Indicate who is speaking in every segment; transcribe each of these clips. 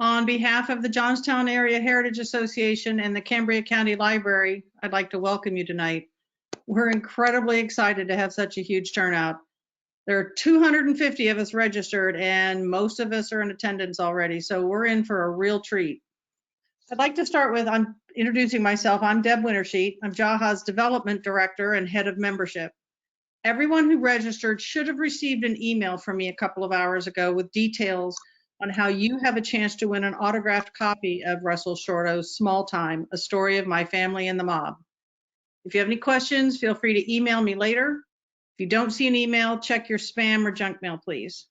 Speaker 1: On behalf of the Johnstown Area Heritage Association and the Cambria County Library, I'd like to welcome you tonight. We're incredibly excited to have such a huge turnout. There are 250 of us registered and most of us are in attendance already, so we're in for a real treat. I'd like to start with introducing myself. I'm Deb Wintersheet. I'm JAHA's Development Director and Head of Membership. Everyone who registered should have received an email from me a couple of hours ago with details on how you have a chance to win an autographed copy of Russell Shorto's Smalltime, A Story of My Family and the Mob. If you have any questions, feel free to email me later. If you don't see an email, check your spam or junk mail, please.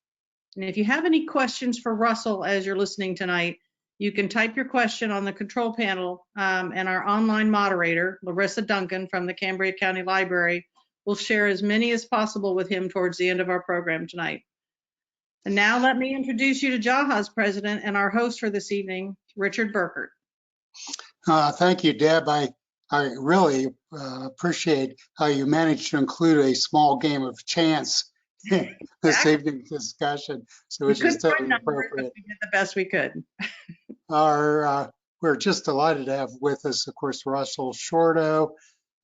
Speaker 1: And if you have any questions for Russell as you're listening tonight, you can type your question on the control panel, and our online moderator, Larissa Duncan from the Cambria County Library, will share as many as possible with him towards the end of our program tonight. And now let me introduce you to JAHA's president and our host for this evening, Richard Burkert.
Speaker 2: Thank you, Deb. I really appreciate how you managed to include a small game of chance in this evening's discussion, so which is totally appropriate.
Speaker 1: We did the best we could.
Speaker 2: We're just delighted to have with us, of course, Russell Shorto,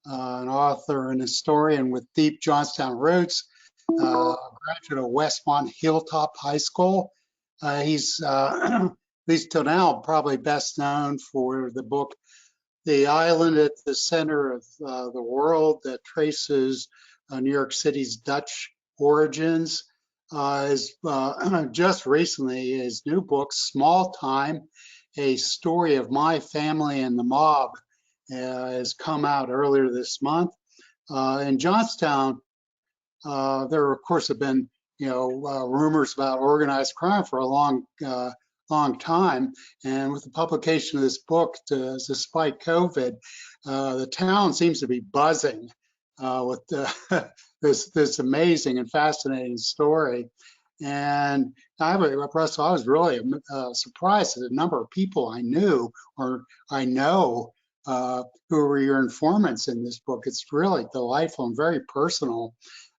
Speaker 2: an author and historian with deep Johnstown roots, graduate of Westmont Hilltop High School. He's, at least till now, probably best known for the book, The Island at the Center of the World, that traces New York City's Dutch origins. Just recently, his new book, Smalltime, A Story of My Family and the Mob, has come out earlier this month. In Johnstown, there of course have been, rumors about organized crime for a long time, and with the publication of this book, despite COVID, the town seems to be buzzing with this amazing and fascinating story. And Russell, I was really surprised at the number of people I knew or I know who were your informants in this book. It's really delightful and very personal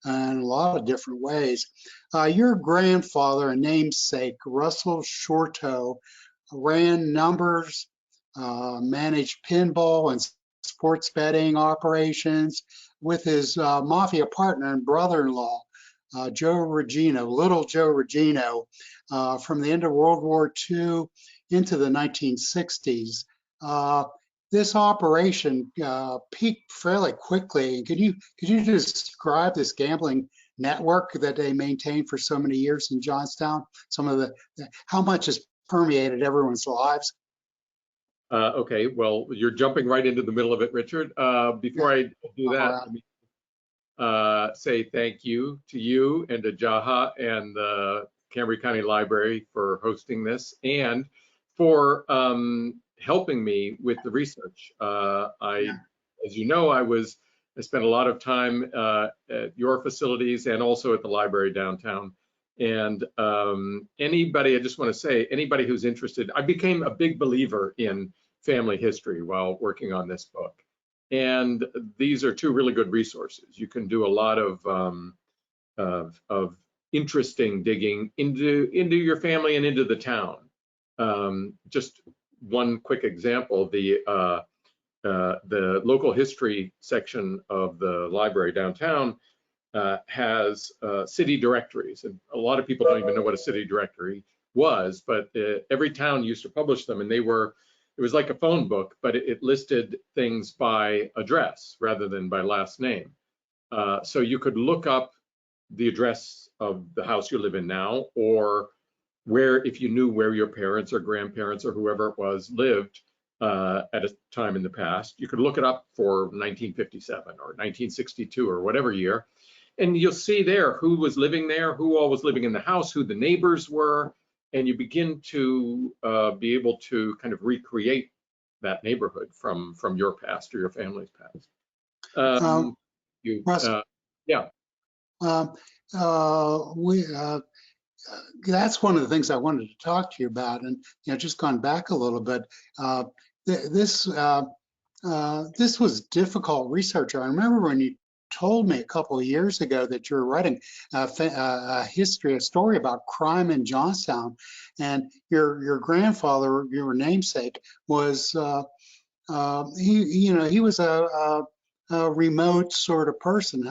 Speaker 2: in a lot of different ways. Your grandfather and namesake, Russell Shorto, ran numbers, managed pinball and sports betting operations with his mafia partner and brother-in-law, Little Joe Regino, from the end of World War II into the 1960s. This operation peaked fairly quickly. Could you describe this gambling network that they maintained for so many years in Johnstown? How much has permeated everyone's lives?
Speaker 3: Okay, well, you're jumping right into the middle of it, Richard. Before I do that, let me say thank you to you and to JAHA and the Cambria County Library for hosting this and for helping me with the research. As you know, I spent a lot of time at your facilities and also at the library downtown. And I just want to say, anybody who's interested, I became a big believer in family history while working on this book. And these are two really good resources. You can do a lot of interesting digging into your family and into the town. Just one quick example, the local history section of the library downtown has city directories, and a lot of people don't even know what a city directory was, but every town used to publish them, and it was like a phone book, but it listed things by address rather than by last name. So you could look up the address of the house you live in now, or if you knew where your parents or grandparents or whoever it was lived at a time in the past, you could look it up for 1957 or 1962 or whatever year, and you'll see there who was living there, who all was living in the house, who the neighbors were, and you begin to be able to kind of recreate that neighborhood from your past or your family's past.
Speaker 2: That's one of the things I wanted to talk to you about, and just gone back a little bit. This was difficult research. I remember when you told me a couple of years ago that you're writing a story about crime in Johnstown, and your grandfather, your namesake, was he was a remote sort of person.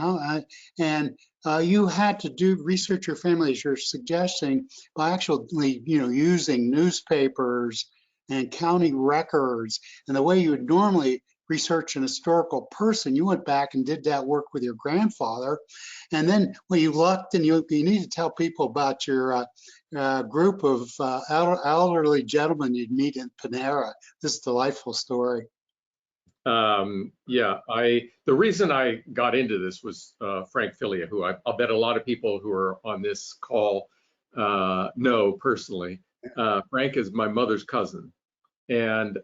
Speaker 2: And you had to research your family, as you're suggesting, by actually using newspapers and county records, and the way you would normally research an historical person. You went back and did that work with your grandfather. And then when you left, and you need to tell people about your group of elderly gentlemen you'd meet in Panera. This is a delightful story.
Speaker 3: Yeah, the reason I got into this was Frank Filia, who I'll bet a lot of people who are on this call know personally. Frank is my mother's cousin. And,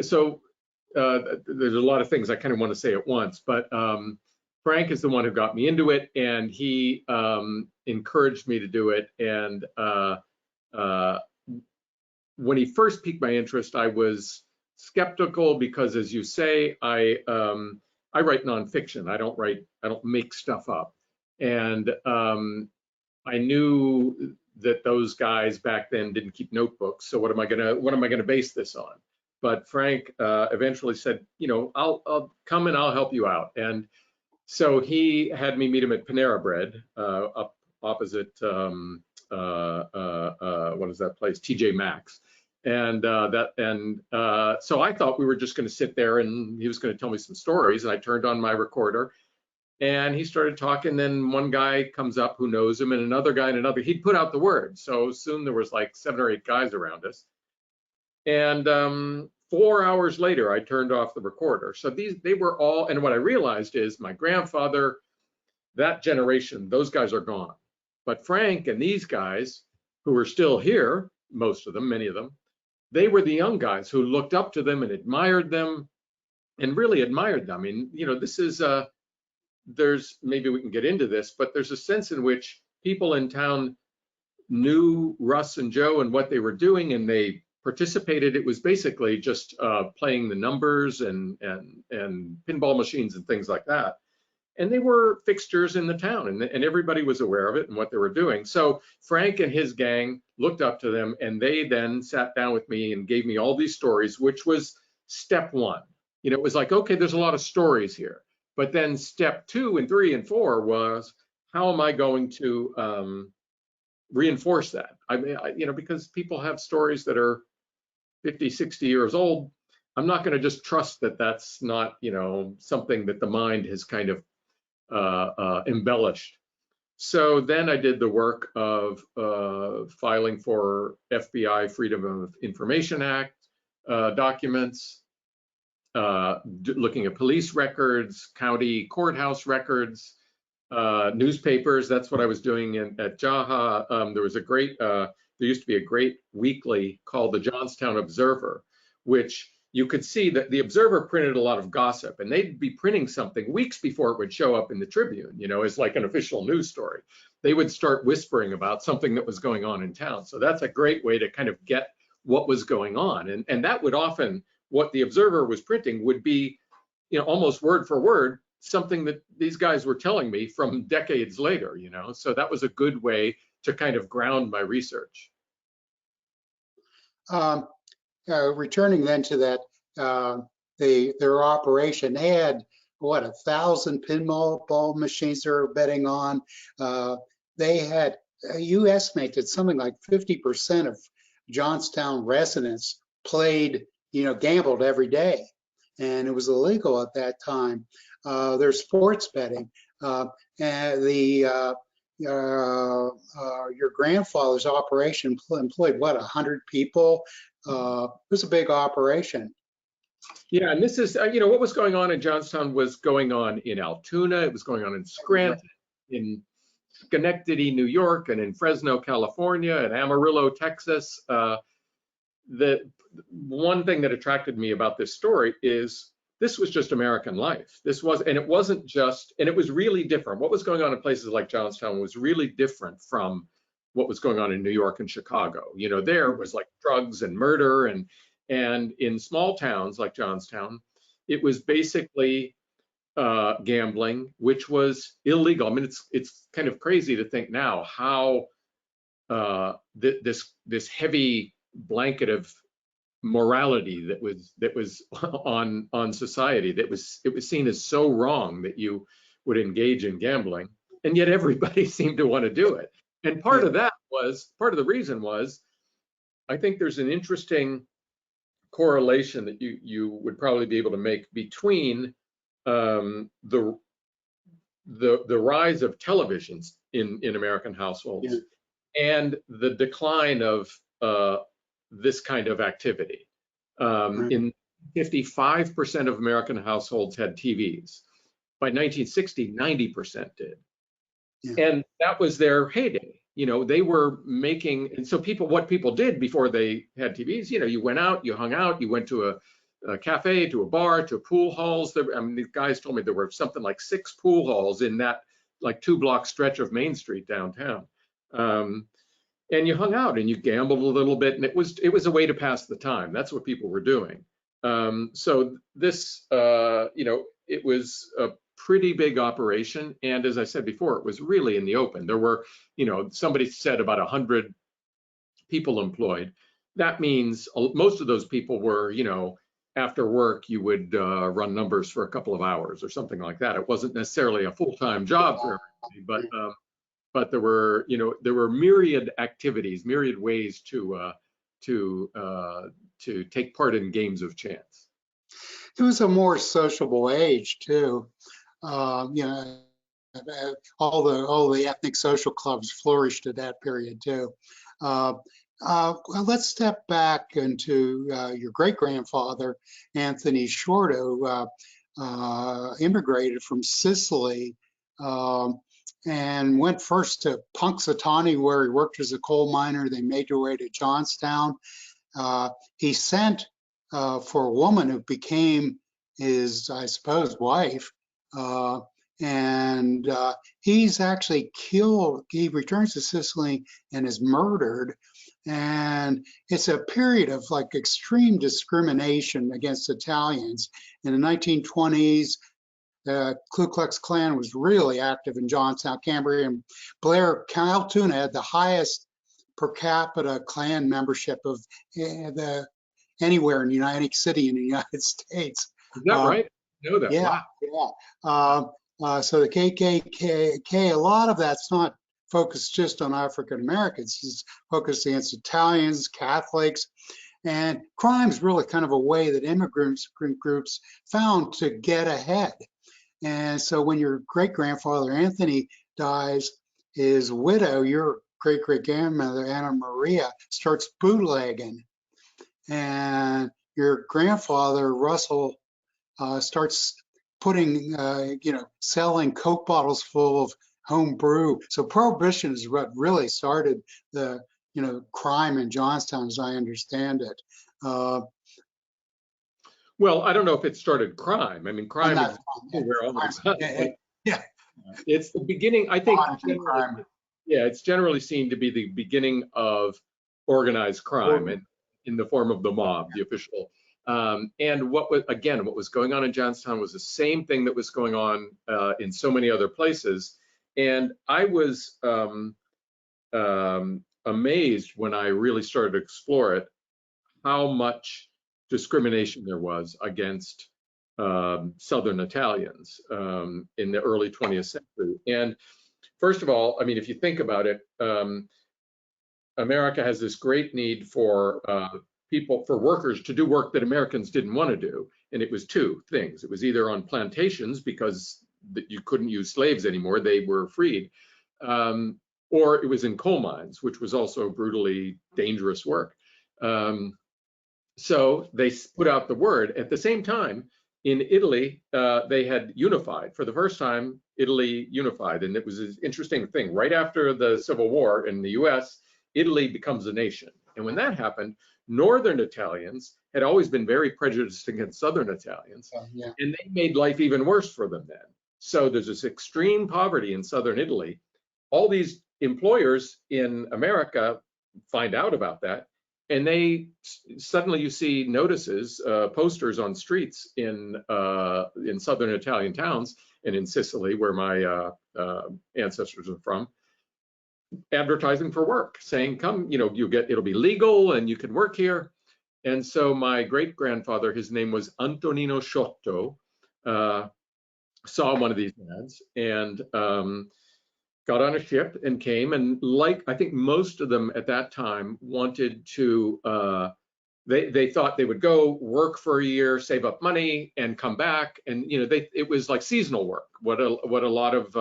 Speaker 3: so there's a lot of things I kind of want to say at once, but Frank is the one who got me into it, and he encouraged me to do it. And when he first piqued my interest, I was skeptical because, as you say, I write nonfiction. I don't make stuff up. And I knew that those guys back then didn't keep notebooks. So what am I gonna base this on? But Frank eventually said, I'll come and I'll help you out. And so he had me meet him at Panera Bread up opposite what is that place? TJ Maxx. And so I thought we were just going to sit there and he was going to tell me some stories. And I turned on my recorder and he started talking. Then one guy comes up who knows him, and another guy and another. He'd put out the word. So soon there was like 7 or 8 guys around us. And 4 hours later, I turned off the recorder. So they were all, and what I realized is my grandfather, that generation, those guys are gone. But Frank and these guys who are still here, most of them, many of them, they were the young guys who looked up to them and admired them, and really admired them. I mean, this is, maybe we can get into this, but there's a sense in which people in town knew Russ and Joe and what they were doing, and they participated. It was basically just playing the numbers and pinball machines and things like that. And they were fixtures in the town, and everybody was aware of it and what they were doing. So Frank and his gang looked up to them, and they then sat down with me and gave me all these stories, which was step one. It was like, okay, there's a lot of stories here. But then step 2 and 3 and 4 was, how am I going to reinforce that? I mean, because people have stories that are 50, 60 years old. I'm not going to just trust that that's not, something that the mind has kind of embellished. So then I did the work of filing for FBI Freedom of Information Act documents, looking at police records, county courthouse records, newspapers. That's what I was doing at JAHA. There used to be a great weekly called the Johnstown Observer, which you could see that the Observer printed a lot of gossip, and they'd be printing something weeks before it would show up in the Tribune, as like an official news story. They would start whispering about something that was going on in town. So that's a great way to kind of get what was going on. And that would often, what the Observer was printing would be, almost word for word, something that these guys were telling me from decades later, So that was a good way to kind of ground my research.
Speaker 2: Returning then to that, their operation, they had 1,000 pinball machines they were betting on. They had, you estimated something like 50% of Johnstown residents played, gambled every day, and it was illegal at that time. There's sports betting, and your grandfather's operation employed 100 people. It was a big operation.
Speaker 3: Yeah, and this is, what was going on in Johnstown was going on in Altoona, it was going on in Scranton, in Schenectady, New York, and in Fresno, California, and Amarillo, Texas. The one thing that attracted me about this story is this was just American life. It wasn't just, and it was really different. What was going on in places like Johnstown was really different from what was going on in New York and Chicago. There was like drugs and murder, and in small towns like Johnstown, it was basically gambling, which was illegal. I mean, it's kind of crazy to think now how this heavy blanket of morality that was on society, it was seen as so wrong that you would engage in gambling, and yet everybody seemed to want to do it. And part of the reason was, I think there's an interesting correlation that you would probably be able to make between the rise of televisions in American households and the decline of this kind of activity. In 55% of American households had TVs. By 1960, 90% did. And that was their heyday. You know, they were making, and so what people did before they had TVs, you know, you went out, you hung out, you went to a cafe, to a bar, to pool halls. I mean, the guys told me there were something like 6 pool halls in that like 2-block stretch of Main Street downtown. And you hung out and you gambled a little bit, and it was a way to pass the time. That's what people were doing. So this, you know, it was a pretty big operation. And as I said before, it was really in the open. There were, you know, somebody said about 100 people employed. That means most of those people were, you know, after work, you would run numbers for a couple of hours or something like that. It wasn't necessarily a full-time job for everybody, but there were, you know, there were myriad activities, myriad ways to take part in games of chance.
Speaker 2: It was a more sociable age too. You know, all the ethnic social clubs flourished at that period too. Well, let's step back into your great-grandfather, Anthony Shorto, immigrated from Sicily and went first to Punxsutawney, where he worked as a coal miner. They made their way to Johnstown. He sent for a woman who became his, I suppose, wife. And he's actually killed. He returns to Sicily and is murdered. And it's a period of like extreme discrimination against Italians. In the 1920s, the Ku Klux Klan was really active in Johnstown, Cambria, and Blair. Altoona had the highest per capita Klan membership of anywhere in the United City in the United States.
Speaker 3: Is that right? I know that.
Speaker 2: Yeah,
Speaker 3: wow.
Speaker 2: yeah. So the KKK, a lot of that's not focused just on African Americans. It's focused against Italians, Catholics, and crime's really kind of a way that immigrant groups found to get ahead. And so when your great-grandfather Anthony dies, his widow, your great-great-grandmother Anna Maria, starts bootlegging. And your grandfather Russell starts putting, you know, selling Coke bottles full of home brew. So Prohibition is what really started the, you know, crime in Johnstown, as I understand it.
Speaker 3: Well, I don't know if it started crime. I mean, crime is everywhere all the time.
Speaker 2: Yeah.
Speaker 3: It's the beginning, I think. Yeah, it's generally seen to be the beginning of organized crime and in the form of the mob, the official. And what was going on in Johnstown was the same thing that was going on in so many other places. And I was amazed when I really started to explore it, how much discrimination there was against Southern Italians in the early 20th century. And first of all, I mean, if you think about it, America has this great need for workers to do work that Americans didn't want to do. And it was 2 things. It was either on plantations, because you couldn't use slaves anymore, they were freed, or it was in coal mines, which was also brutally dangerous work. So they put out the word. At the same time, in Italy, they had unified. For the first time, Italy unified. And it was an interesting thing. Right after the Civil War in the US, Italy becomes a nation. And when that happened, Northern Italians had always been very prejudiced against Southern Italians. And they made life even worse for them then. So there's this extreme poverty in Southern Italy. All these employers in America find out about that, And suddenly you see notices, posters on streets in southern Italian towns and in Sicily, where my ancestors are from, advertising for work, saying, come, it'll be legal and you can work here. And so my great grandfather, his name was Antonino Shorto, saw one of these ads and got on a ship and came. And like, I think most of them at that time wanted to, they thought they would go work for a year, save up money and come back. And, it was like seasonal work, what a lot of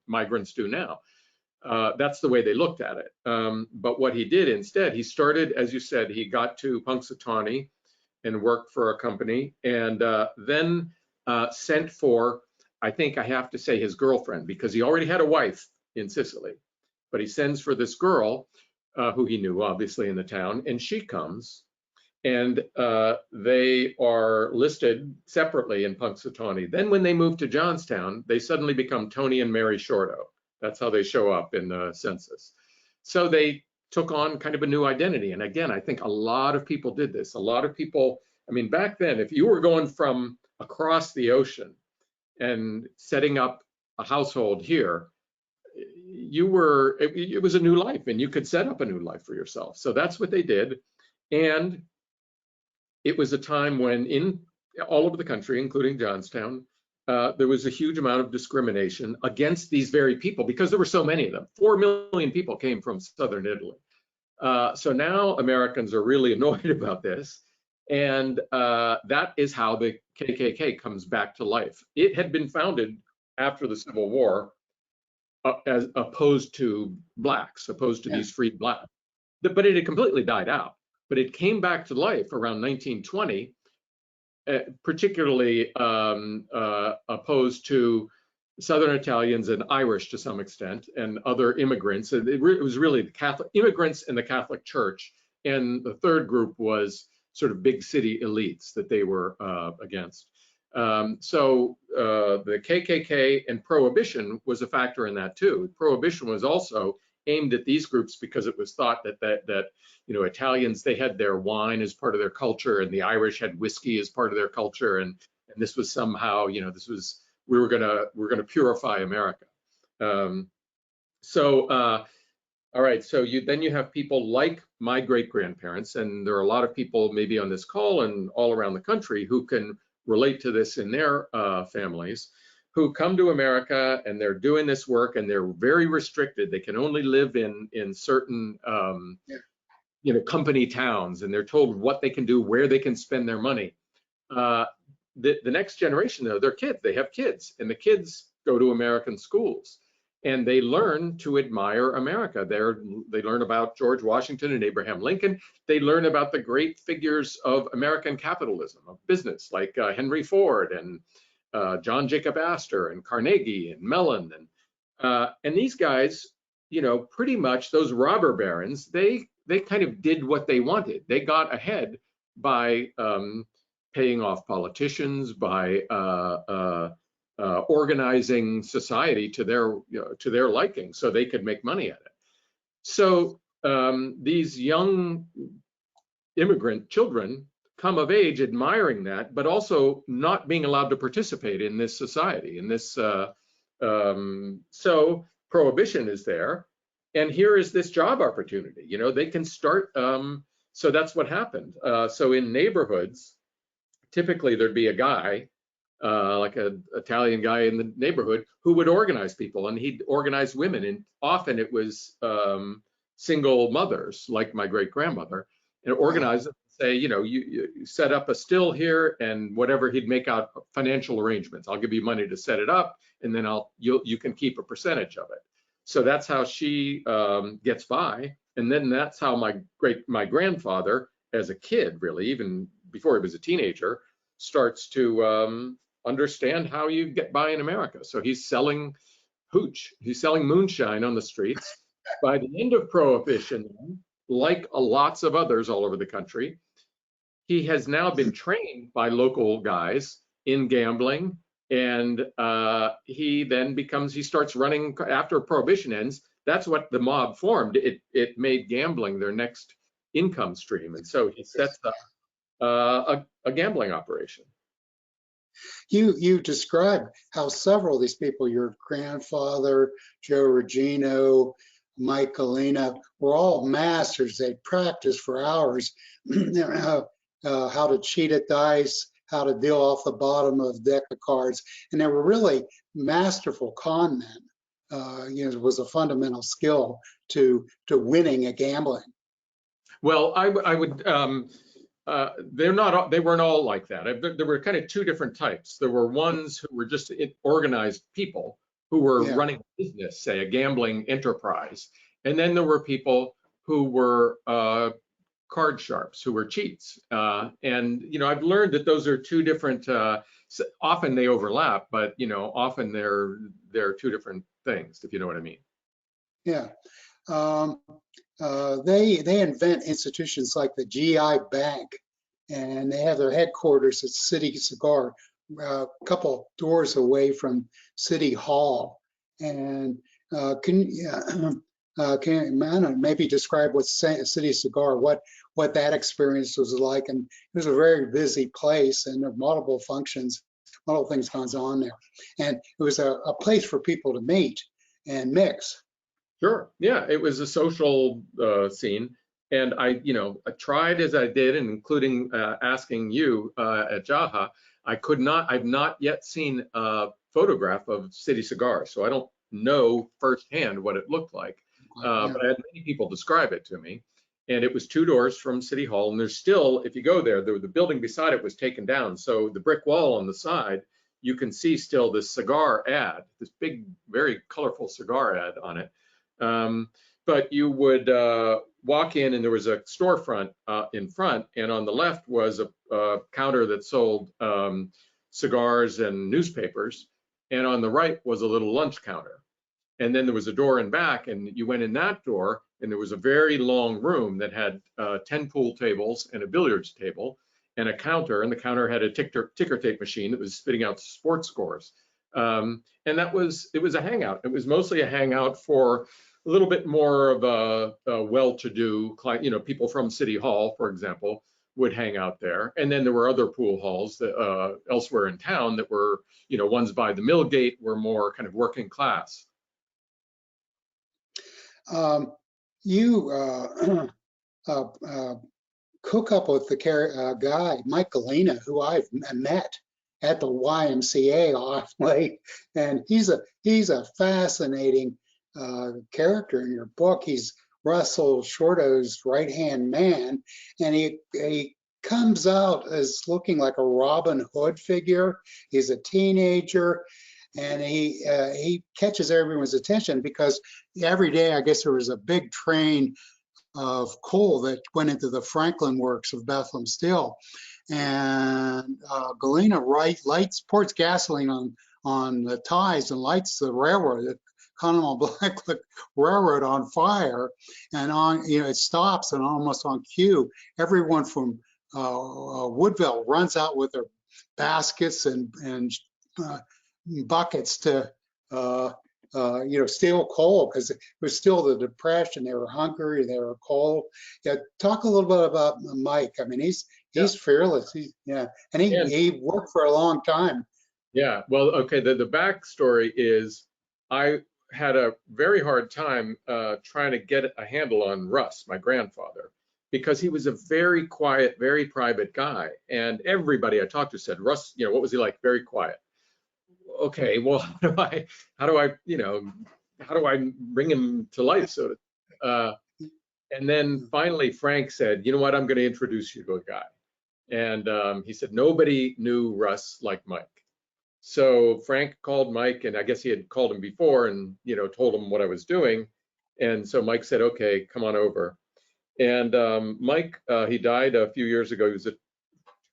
Speaker 3: migrants do now. That's the way they looked at it. But what he did instead, he started, as you said, he got to Punxsutawney and worked for a company, and then sent for, I think I have to say, his girlfriend, because he already had a wife in Sicily. But he sends for this girl who he knew, obviously, in the town, and she comes, and they are listed separately in Punxsutawney. Then when they move to Johnstown, they suddenly become Tony and Mary Shorto. That's how they show up in the census. So they took on kind of a new identity. And again, I think a lot of people did this. A lot of people, I mean, back then, if you were going from across the ocean and setting up a household here, it was a new life, and you could set up a new life for yourself. So that's what they did. And it was a time when in all over the country, including Johnstown, there was a huge amount of discrimination against these very people because there were so many of them. 4 million people came from southern Italy. So now Americans are really annoyed about this. And that is how the KKK comes back to life. It had been founded after the Civil War as opposed to blacks, opposed to these freed blacks. But it had completely died out. But it came back to life around 1920. Particularly opposed to Southern Italians and Irish to some extent, and other immigrants. It was really the Catholic immigrants and the Catholic Church. And the third group was sort of big city elites that they were against. So the KKK and Prohibition was a factor in that too. Prohibition was also aimed at these groups because it was thought that Italians, they had their wine as part of their culture, and the Irish had whiskey as part of their culture, and this was somehow, we're gonna purify America. All right, so then you have people like my great grandparents, and there are a lot of people maybe on this call and all around the country who can relate to this in their families, who come to America and they're doing this work and they're very restricted. They can only live in certain company towns, and they're told what they can do, where they can spend their money. The next generation, though, they're kids. They have kids, and the kids go to American schools, and they learn to admire America. They learn about George Washington and Abraham Lincoln. They learn about the great figures of American capitalism, of business, like Henry Ford and John Jacob Astor and Carnegie and Mellon. And these guys, pretty much those robber barons, they kind of did what they wanted. They got ahead by paying off politicians, by organizing society to their liking, so they could make money at it. So these young immigrant children come of age admiring that, but also not being allowed to participate in this society. In this, so Prohibition is there, and here is this job opportunity. They can start. So that's what happened. So in neighborhoods, typically there'd be a guy, like an Italian guy in the neighborhood, who would organize people, and he'd organize women, and often it was single mothers, like my great grandmother, and organize them. Say, you set up a still here, and whatever, he'd make out financial arrangements. I'll give you money to set it up, and then you can keep a percentage of it. So that's how she gets by, and then that's how my grandfather, as a kid, really, even before he was a teenager, starts to understand how you get by in America. So he's selling hooch, he's selling moonshine on the streets. By the end of Prohibition, like lots of others all over the country, he has now been trained by local guys in gambling, and he starts running after Prohibition ends. That's what the mob formed. It made gambling their next income stream. And so he sets up a gambling operation.
Speaker 2: You described how several of these people, your grandfather, Joe Regino, Mike Galena, were all masters. They practiced for hours how to cheat at dice, how to deal off the bottom of a deck of cards, and they were really masterful con men. It was a fundamental skill to winning at gambling.
Speaker 3: Well, I would. They weren't all like that. There were kind of two different types. There were ones who were just organized people who were running a business, say a gambling enterprise, and then there were people who were card sharps, who were cheats. And I've learned that those are two different. Often they overlap, but often they're two different things, if you know what I mean.
Speaker 2: Yeah. They invent institutions like the GI Bank, and they have their headquarters at City Cigar, a couple doors away from City Hall. And can you maybe describe what City Cigar, what that experience was like? And it was a very busy place, and there were multiple functions, multiple things going on there, and it was a place for people to meet and mix.
Speaker 3: Sure. Yeah, it was a social scene, and I tried as I did, and including asking you at JAHA, I've not yet seen a photograph of City Cigar, so I don't know firsthand what it looked like. But I had many people describe it to me, and it was two doors from City Hall, and there's still, if you go there, the building beside it was taken down, so the brick wall on the side, you can see still this cigar ad, this big, very colorful cigar ad on it. But you would walk in, and there was a storefront in front, and on the left was a counter that sold cigars and newspapers, and on the right was a little lunch counter. And then there was a door in back, and you went in that door, and there was a very long room that had 10 pool tables and a billiards table and a counter, and the counter had a ticker tape machine that was spitting out sports scores. And it was a hangout. It was mostly a hangout for a little bit more of a well-to-do client, people from City Hall, for example, would hang out there. And then there were other pool halls that, elsewhere in town that were, ones by the Millgate were more kind of working class.
Speaker 2: You hook up with the guy, Mike Galena, who I've met at the YMCA off late, and he's a fascinating character in your book. He's Russell Shorto's right-hand man, and he comes out as looking like a Robin Hood figure. He's a teenager, and he catches everyone's attention because every day, I guess, there was a big train of coal that went into the Franklin Works of Bethlehem Steel, and Galena pours gasoline on the ties and lights the railroad, the Continental Black Railroad, on fire, and it stops, and almost on cue, everyone from Woodville runs out with their baskets and buckets to steal coal, because it was still the Depression. They were hungry, they were cold. Yeah, talk a little bit about Mike. I mean, he's fearless. And he worked for a long time.
Speaker 3: Yeah, well, okay, the backstory is I had a very hard time trying to get a handle on Russ, my grandfather, because he was a very quiet, very private guy. And everybody I talked to said, Russ, what was he like? Very quiet. Okay, well, how do I bring him to life? And then finally Frank said, you know what, I'm going to introduce you to a guy. And he said, nobody knew Russ like Mike. So Frank called Mike, and I guess he had called him before and, told him what I was doing. And so Mike said, okay, come on over. And Mike, he died a few years ago. He was a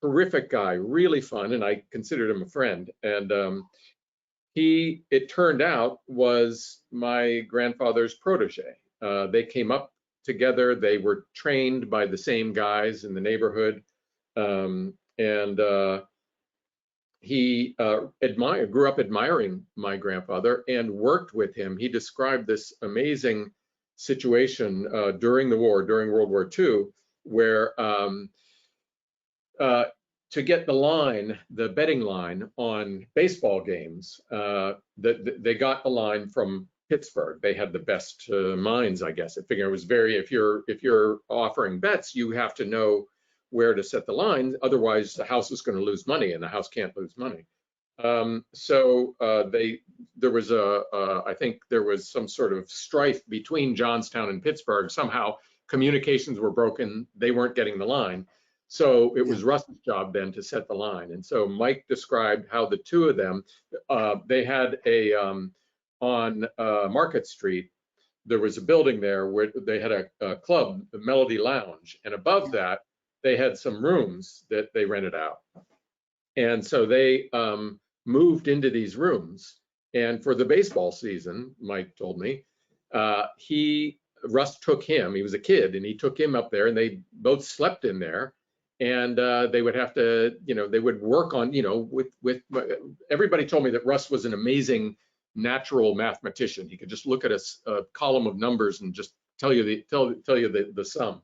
Speaker 3: terrific guy, really fun, and I considered him a friend. And it turned out, was my grandfather's protege. They came up together. They were trained by the same guys in the neighborhood. He grew up admiring my grandfather and worked with him. He described this amazing situation during the war, during World War II, where to get the line, the betting line on baseball games, they got the line from Pittsburgh. They had the best minds, I guess. I figure it was if you're offering bets, you have to know where to set the line. Otherwise, the house is going to lose money, and the house can't lose money. So there was I think there was some sort of strife between Johnstown and Pittsburgh. Somehow communications were broken. They weren't getting the line. So it was Russ's job then to set the line. And so Mike described how the two of them, they had on Market Street, there was a building there where they had a club, the Melody Lounge. And above that, they had some rooms that they rented out. And so they moved into these rooms. And for the baseball season, Mike told me, Russ took him, he was a kid, and he took him up there, and they both slept in there. And they would have to, they would work on, with everybody told me that Russ was an amazing natural mathematician. He could just look at a column of numbers and just tell you the sum.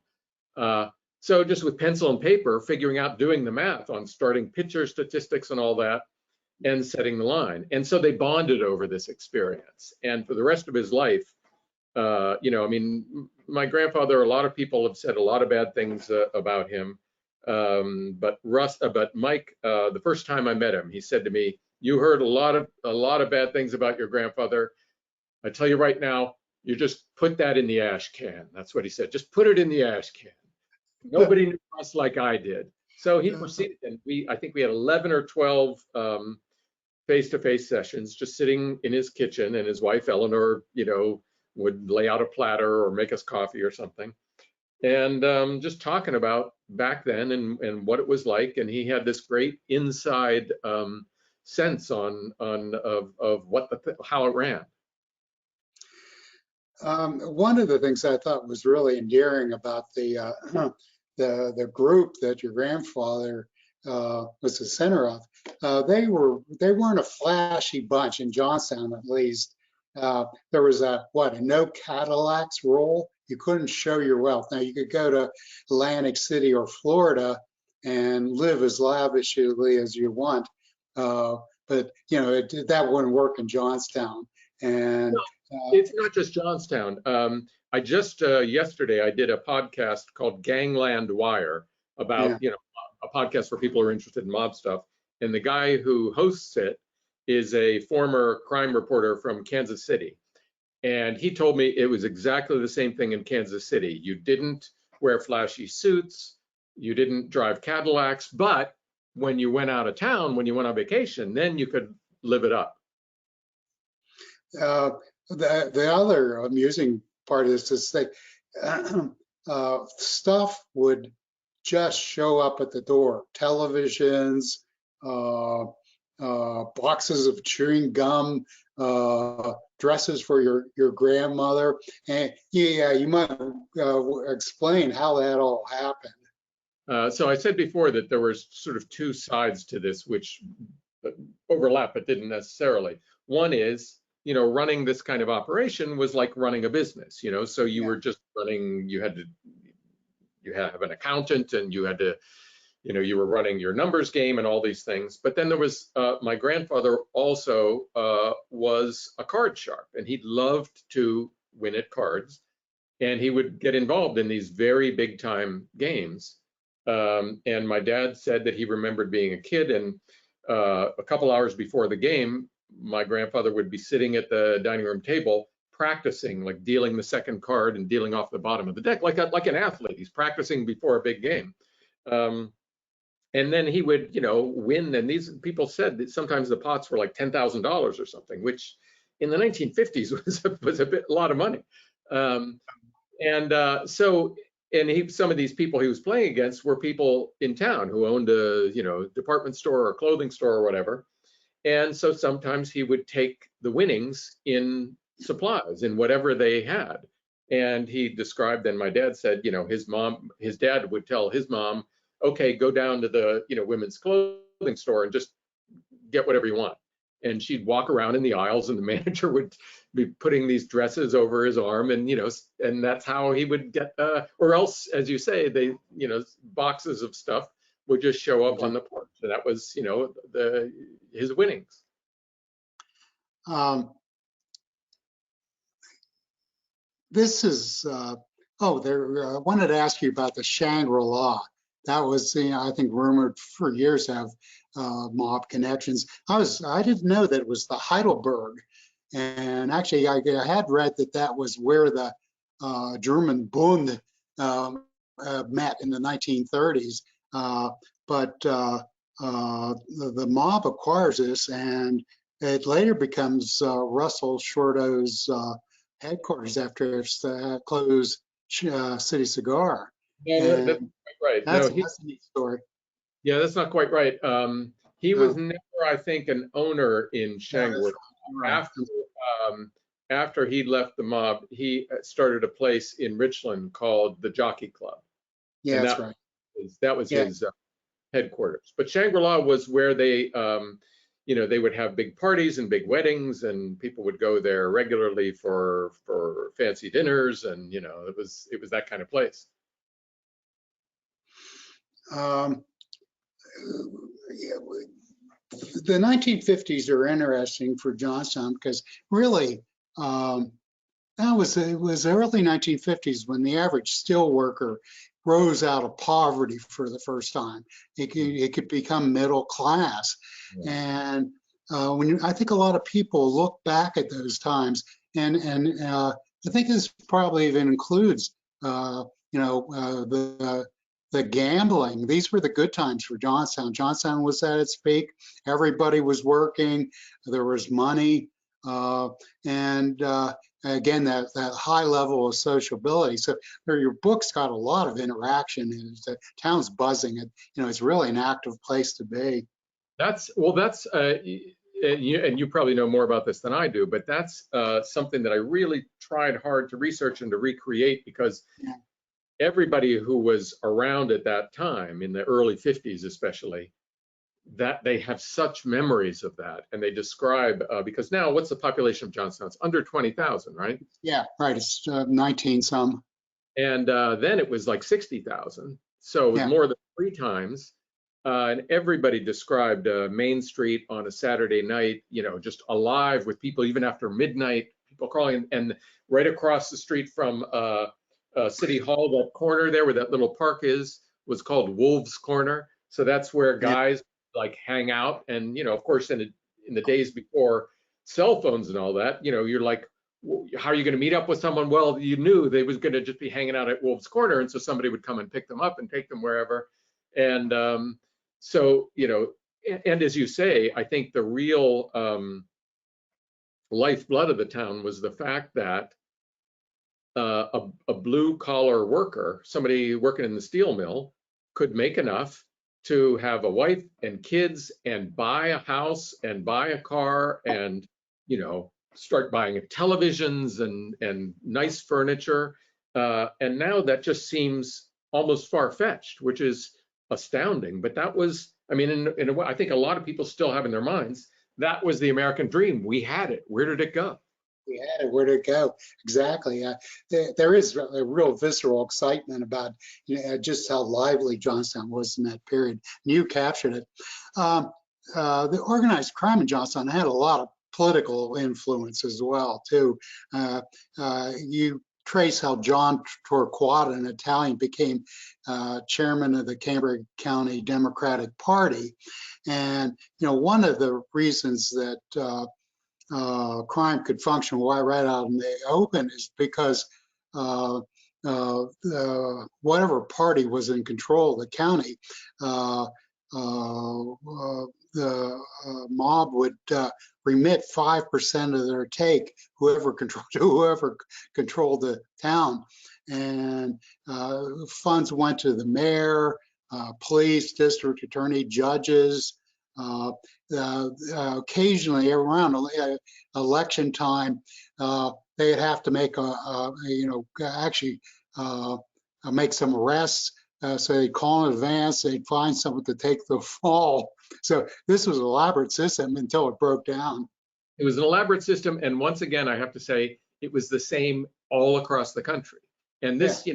Speaker 3: So just with pencil and paper, figuring out, doing the math on starting pitcher statistics and all that, and setting the line. And so they bonded over this experience. And for the rest of his life, I mean, my grandfather, a lot of people have said a lot of bad things about him. But Mike, the first time I met him, he said to me, "You heard a lot of bad things about your grandfather. I tell you right now, you just put that in the ash can." That's what he said. Just put it in the ash can. Nobody knew us like I did. So he proceeded, and I think we had 11 or 12 face-to-face sessions, just sitting in his kitchen, and his wife Eleanor, would lay out a platter or make us coffee or something. And just talking about back then and what it was like. And he had this great inside sense of how it ran.
Speaker 2: One of the things I thought was really endearing about the group that your grandfather was the center of, they weren't a flashy bunch in Johnstown, at least. There was a no Cadillacs rule. You couldn't show your wealth. Now you could go to Atlantic City or Florida and live as lavishly as you want, but that wouldn't work in Johnstown. And
Speaker 3: it's not just Johnstown. I just yesterday I did a podcast called Gangland Wire about a podcast for people who are interested in mob stuff, and the guy who hosts it is a former crime reporter from Kansas City. And he told me it was exactly the same thing in Kansas City. You didn't wear flashy suits, you didn't drive Cadillacs, but when you went out of town, when you went on vacation, then you could live it up.
Speaker 2: The other amusing part is that stuff would just show up at the door. Televisions, boxes of chewing gum, dresses for your grandmother. And you might explain how that all happened.
Speaker 3: So I said before that there were sort of two sides to this which overlap but didn't necessarily. One is, running this kind of operation was like running a business, so you were just running, you have an accountant, and you had to, you were running your numbers game and all these things. But then there was, my grandfather also was a card sharp, and he loved to win at cards, and he would get involved in these very big time games. And my dad said that he remembered being a kid, and a couple hours before the game, my grandfather would be sitting at the dining room table practicing, like dealing the second card and dealing off the bottom of the deck, like an athlete. He's practicing before a big game. And then he would, win. And these people said that sometimes the pots were like $10,000 or something, which in the 1950s was a lot of money. Some of these people he was playing against were people in town who owned a, department store or clothing store or whatever. And so sometimes he would take the winnings in supplies, in whatever they had. And he described, and my dad said, his dad would tell his mom, okay, go down to the, women's clothing store and just get whatever you want. and she'd walk around in the aisles, and the manager would be putting these dresses over his arm, and and that's how he would get, or else, as you say, they, boxes of stuff would just show up on the porch. So that was, his winnings.
Speaker 2: This is, I wanted to ask you about the Shangri-La. That was, I think, rumored for years to have mob connections. I didn't know that it was the Heidelberg. And actually, I had read that was where the German Bund met in the 1930s. But the mob acquires this, and it later becomes Russell Shorto's headquarters after it's closed City Cigar.
Speaker 3: No, that's right.
Speaker 2: That's a neat story.
Speaker 3: Yeah, that's not quite right. He was never, I think, an owner in Shangri-La.
Speaker 2: Right.
Speaker 3: After he left the mob, he started a place in Richland called the Jockey Club.
Speaker 2: Yeah, that's right.
Speaker 3: That was his headquarters. But Shangri-La was where they, they would have big parties and big weddings, and people would go there regularly for fancy dinners, and it was that kind of place.
Speaker 2: The 1950s are interesting for Johnstown because really it was the early 1950s when the average steel worker rose out of poverty for the first time. It could become middle class. Yeah. And I think a lot of people look back at those times, and I think this probably even includes the gambling. These were the good times for Johnstown. Johnstown was at its peak. Everybody was working. There was money. And again, that high level of sociability. So your book's got a lot of interaction. The town's buzzing. It's really an active place to be.
Speaker 3: And you probably know more about this than I do, but that's something that I really tried hard to research and to recreate, because everybody who was around at that time, in the early 50s especially, that they have such memories of that, and they describe, because now what's the population of Johnstown? It's under 20,000, right?
Speaker 2: Yeah, right. It's 19 some.
Speaker 3: And then it was like 60,000. So it was more than 3 times. And everybody described Main Street on a Saturday night, just alive with people, even after midnight, people crawling. And right across the street from City Hall, that corner there where that little park is, was called Wolves Corner. So that's where guys like hang out. And, of course, in the days before cell phones and all that, you're like, how are you going to meet up with someone? Well, you knew they was going to just be hanging out at Wolves Corner. And so somebody would come and pick them up and take them wherever. And so, and as you say, I think the real lifeblood of the town was the fact that a blue collar worker, somebody working in the steel mill, could make enough to have a wife and kids and buy a house and buy a car and, start buying televisions and nice furniture. And now that just seems almost far-fetched, which is astounding. But that was, in a way, I think a lot of people still have in their minds, that was the American dream. We had it. Where did it go?
Speaker 2: We had it. Where did it go? Exactly. There is a real visceral excitement about just how lively Johnstown was in that period. And you captured it. The organized crime in Johnstown had a lot of political influence as well, too. You trace how John Torquato, an Italian, became chairman of the Cambria County Democratic Party. And, one of the reasons that crime could function right out in the open is because whatever party was in control of the county, the mob would remit 5% of their take, whoever controlled the town. And funds went to the mayor, police, district attorney, judges. Occasionally, around election time, they'd have to make make some arrests. So they'd call in advance, they'd find someone to take the fall. So this was an elaborate system until it broke down.
Speaker 3: It was an elaborate system, and once again, I have to say, it was the same all across the country. And this,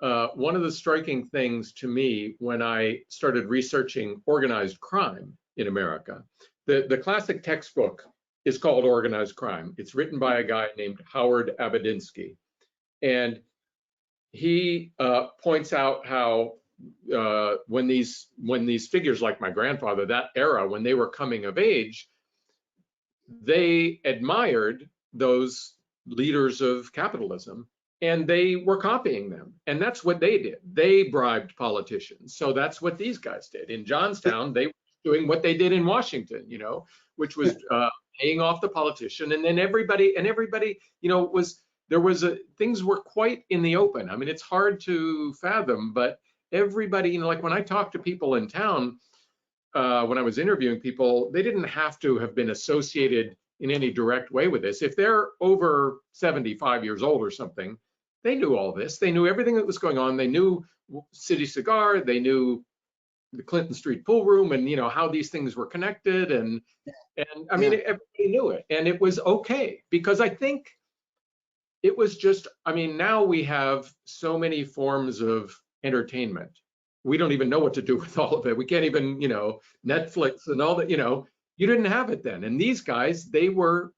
Speaker 3: one of the striking things to me when I started researching organized crime in America, the classic textbook is called Organized Crime. It's written by a guy named Howard Abedinsky. And he points out how when these figures like my grandfather, that era, when they were coming of age, they admired those leaders of capitalism and they were copying them. And that's what they did. They bribed politicians. So that's what these guys did. In Johnstown, they were doing what they did in Washington, which was paying off the politician. And then everybody, things were quite in the open. I mean, it's hard to fathom, but everybody, like when I talk to people in town, when I was interviewing people, they didn't have to have been associated in any direct way with this. If they're over 75 years old or something, they knew all this. They knew everything that was going on. They knew City Cigar. They knew the Clinton Street pool room and, how these things were connected. And I mean, everybody knew it. And it was okay because I think it was just, now we have so many forms of entertainment. We don't even know what to do with all of it. We can't even, Netflix and all that, you didn't have it then. And these guys, they were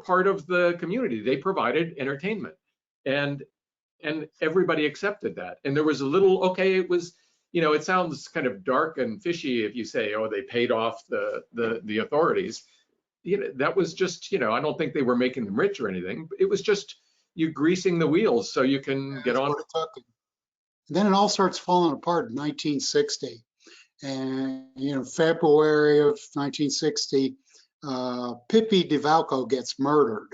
Speaker 3: part of the community. They provided entertainment and everybody accepted that. And there was a little, it was, it sounds kind of dark and fishy if you say, oh, they paid off the authorities. That was just, I don't think they were making them rich or anything. It was just you greasing the wheels so you can get on.
Speaker 2: And then it all starts falling apart in 1960. And, February of 1960, Pippi DeValco gets murdered.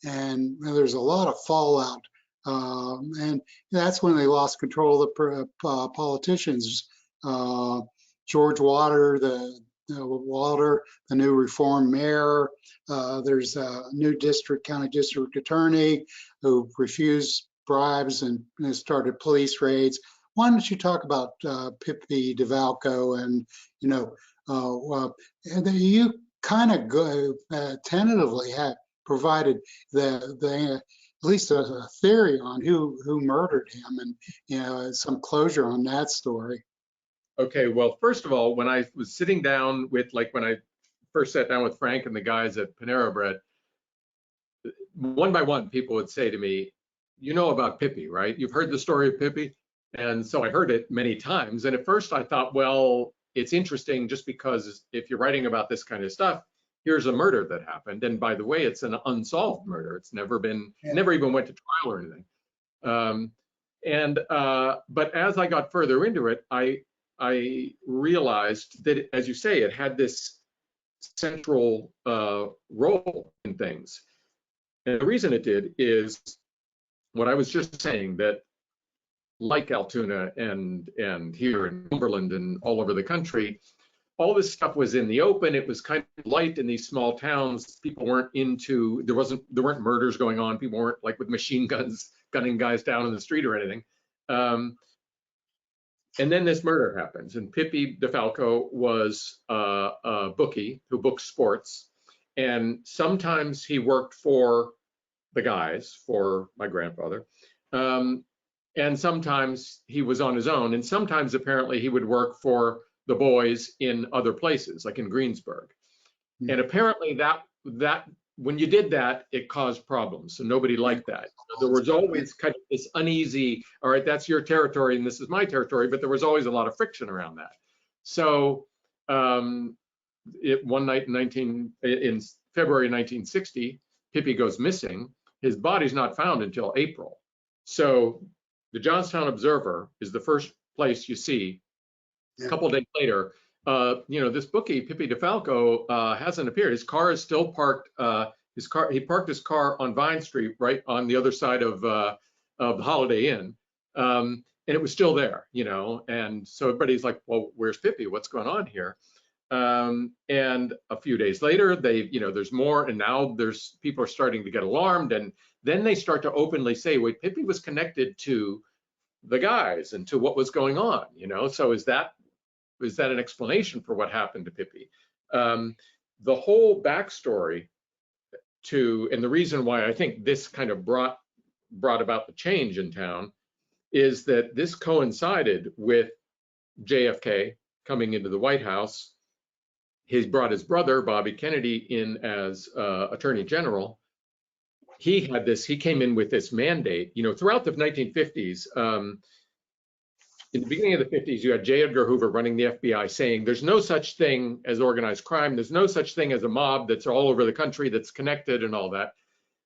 Speaker 2: And there's a lot of fallout. And that's when they lost control of the politicians. George Water, the new reform mayor. There's a new county district attorney who refused bribes and started police raids. Why don't you talk about Pippi DeValco and you kind of tentatively had provided the at least a theory on who murdered him and some closure on that story.
Speaker 3: Okay, well, first of all, when I was sitting down with when I first sat down with Frank and the guys at Panera Bread, one by one, people would say to me, you know about Pippi, right? You've heard the story of Pippi? And so I heard it many times. And at first I thought, well, it's interesting just because if you're writing about this kind of stuff, here's a murder that happened. And by the way, it's an unsolved murder. It's never even went to trial or anything. But as I got further into it, I realized that, as you say, it had this central role in things. And the reason it did is what I was just saying, that like Altoona and here in Cumberland and all over the country, all this stuff was in the open. It was kind of light in these small towns. People weren't there weren't murders going on. People weren't with machine guns gunning guys down in the street or anything. And then this murder happens, and Pippi DeValco was a bookie who booked sports, and sometimes he worked for the guys, for my grandfather, and sometimes he was on his own, and sometimes apparently he would work for the boys in other places, like in Greensburg. Mm-hmm. And apparently that when you did that, it caused problems, so nobody liked that. There was always kind of this uneasy, all right, that's your territory and this is my territory, but there was always a lot of friction around that. So one night in February 1960, Pippi goes missing. His body's not found until April. So the Johnstown Observer is the first place you see. A couple of days later, this bookie, Pippi DeValco, hasn't appeared. His car is still parked. He parked his car on Vine Street, right on the other side of the Holiday Inn, and it was still there, And so everybody's like, "Well, where's Pippi? What's going on here?" And a few days later, there's more, and now people are starting to get alarmed, and then they start to openly say, "Wait, Pippi was connected to the guys and to what was going on, So is that an explanation for what happened to Pippi? The whole backstory and the reason why I think this kind of brought about the change in town is that this coincided with JFK coming into the White House. He brought his brother, Bobby Kennedy, in as Attorney General. He came in with this mandate, throughout the 1950s. In the beginning of the 50s, you had J. Edgar Hoover running the FBI saying there's no such thing as organized crime. There's no such thing as a mob that's all over the country that's connected and all that.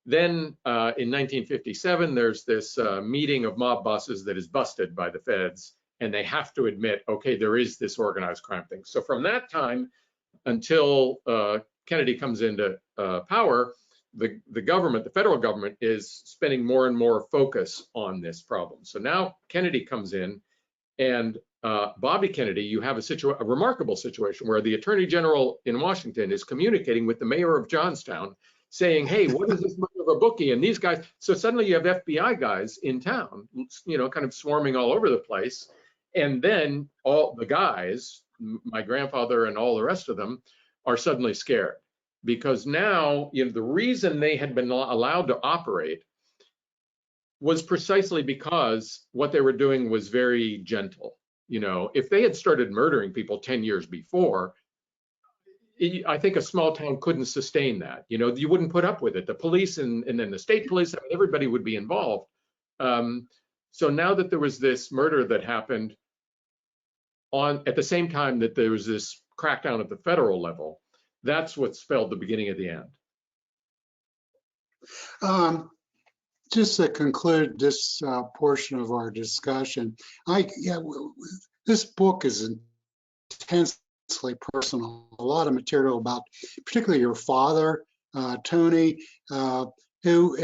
Speaker 3: Then in 1957, there's this meeting of mob bosses that is busted by the feds, and they have to admit, okay, there is this organized crime thing. So from that time until Kennedy comes into power, the government, the federal government, is spending more and more focus on this problem. So now Kennedy comes in, and Bobby Kennedy, you have a remarkable situation where the Attorney General in Washington is communicating with the mayor of Johnstown, saying, hey, what is this of a bookie? And these guys, so suddenly you have FBI guys in town, kind of swarming all over the place. And then all the guys, my grandfather and all the rest of them, are suddenly scared because now, the reason they had been allowed to operate was precisely because what they were doing was very gentle. If they had started murdering people 10 years before, I think a small town couldn't sustain that. You wouldn't put up with it. The police and then the state police, everybody would be involved. So now that there was this murder that happened at the same time that there was this crackdown at the federal level, that's what spelled the beginning of the end.
Speaker 2: Just to conclude this portion of our discussion, this book is intensely personal. A lot of material about, particularly your father, Tony, who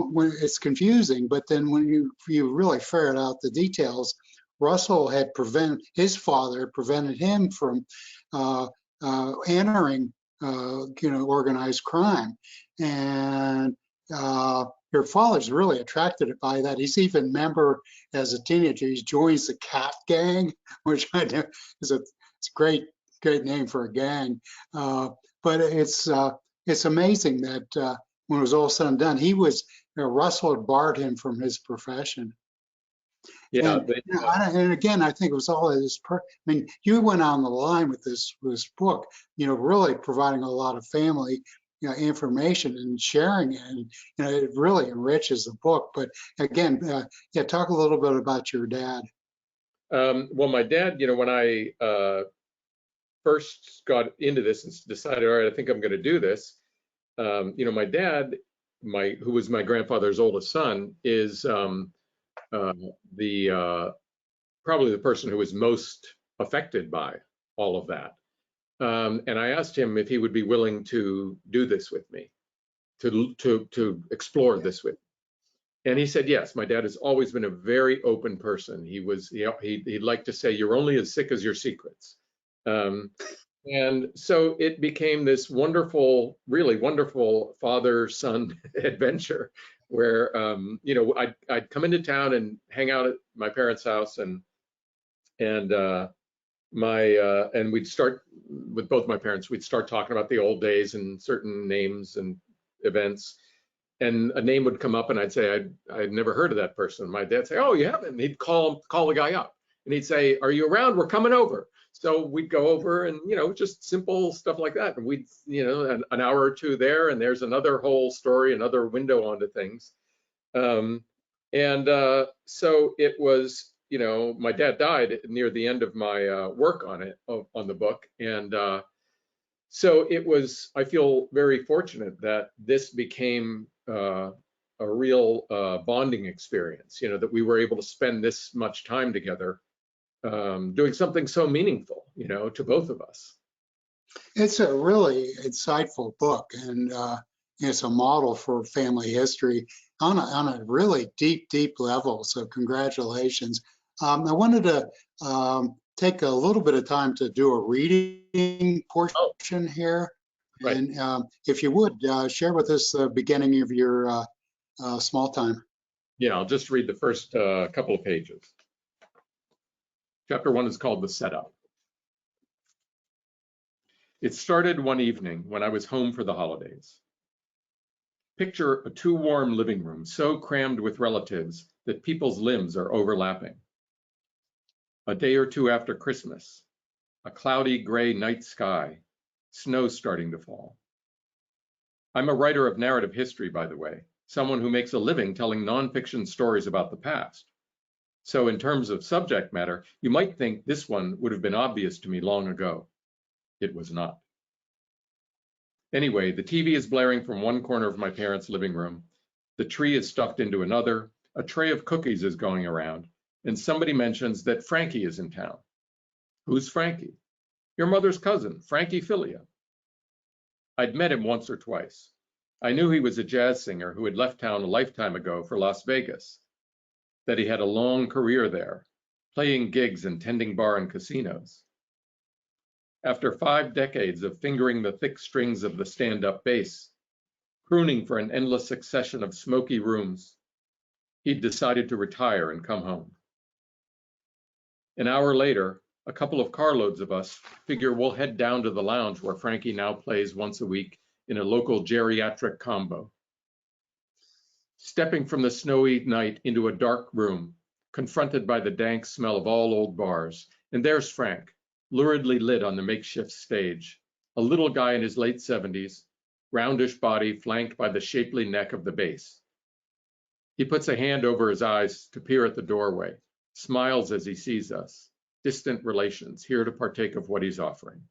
Speaker 2: when it's confusing, but then when you really ferret out the details, Russell had his father prevented him from entering, organized crime, and your father's really attracted by that. He's even a member as a teenager. He joins the Cat Gang, which I know is a great name for a gang. But it's amazing that when it was all said and done, Russell had barred him from his profession.
Speaker 3: Yeah.
Speaker 2: And again, I think it was all of this. You went on the line with this book, really providing a lot of family information and sharing it, and it really enriches the book. But again, talk a little bit about your dad.
Speaker 3: Well, my dad, when I first got into this and decided, all right, I think I'm going to do this. My dad, who was my grandfather's oldest son, is probably the person who was most affected by all of that. And I asked him if he would be willing to do this with me, to explore this with me. And he said yes. My dad has always been a very open person. He'd like to say, you're only as sick as your secrets. And so it became this wonderful, really wonderful father-son adventure where, I'd come into town and hang out at my parents' house, and we'd start with both my parents. We'd start talking about the old days and certain names and events, and a name would come up, and I'd say I'd never heard of that person. My dad'd say, "Oh, you haven't?" And he'd call the guy up, and he'd say, "Are you around? We're coming over." So we'd go over, and just simple stuff like that. And we'd an hour or two there, and there's another whole story, another window onto things. So it was. My dad died near the end of my work on the book. And so it was, I feel very fortunate that this became a real bonding experience, that we were able to spend this much time together doing something so meaningful, to both of us.
Speaker 2: It's a really insightful book, and it's a model for family history on a really deep level. So congratulations. I wanted to take a little bit of time to do a reading portion here. Right. And if you would, share with us the beginning of your small time.
Speaker 3: Yeah, I'll just read the first couple of pages. Chapter 1 is called The Setup. It started one evening when I was home for the holidays. Picture a too warm living room so crammed with relatives that people's limbs are overlapping. A day or two after Christmas, a cloudy gray night sky, snow starting to fall. I'm a writer of narrative history, by the way, someone who makes a living telling nonfiction stories about the past. So in terms of subject matter, you might think this one would have been obvious to me long ago. It was not. Anyway, the TV is blaring from one corner of my parents' living room. The tree is stuffed into another. A tray of cookies is going around. And somebody mentions that Frankie is in town. Who's Frankie? Your mother's cousin, Frankie Filia. I'd met him once or twice. I knew he was a jazz singer who had left town a lifetime ago for Las Vegas, that he had a long career there, playing gigs and tending bar and casinos. After 5 decades of fingering the thick strings of the stand-up bass, crooning for an endless succession of smoky rooms, he'd decided to retire and come home. An hour later, a couple of carloads of us figure we'll head down to the lounge where Frankie now plays once a week in a local geriatric combo. Stepping from the snowy night into a dark room, confronted by the dank smell of all old bars, and there's Frank, luridly lit on the makeshift stage, a little guy in his late 70s, roundish body flanked by the shapely neck of the bass. He puts a hand over his eyes to peer at the doorway, smiles as he sees us, distant relations, here to partake of what he's offering.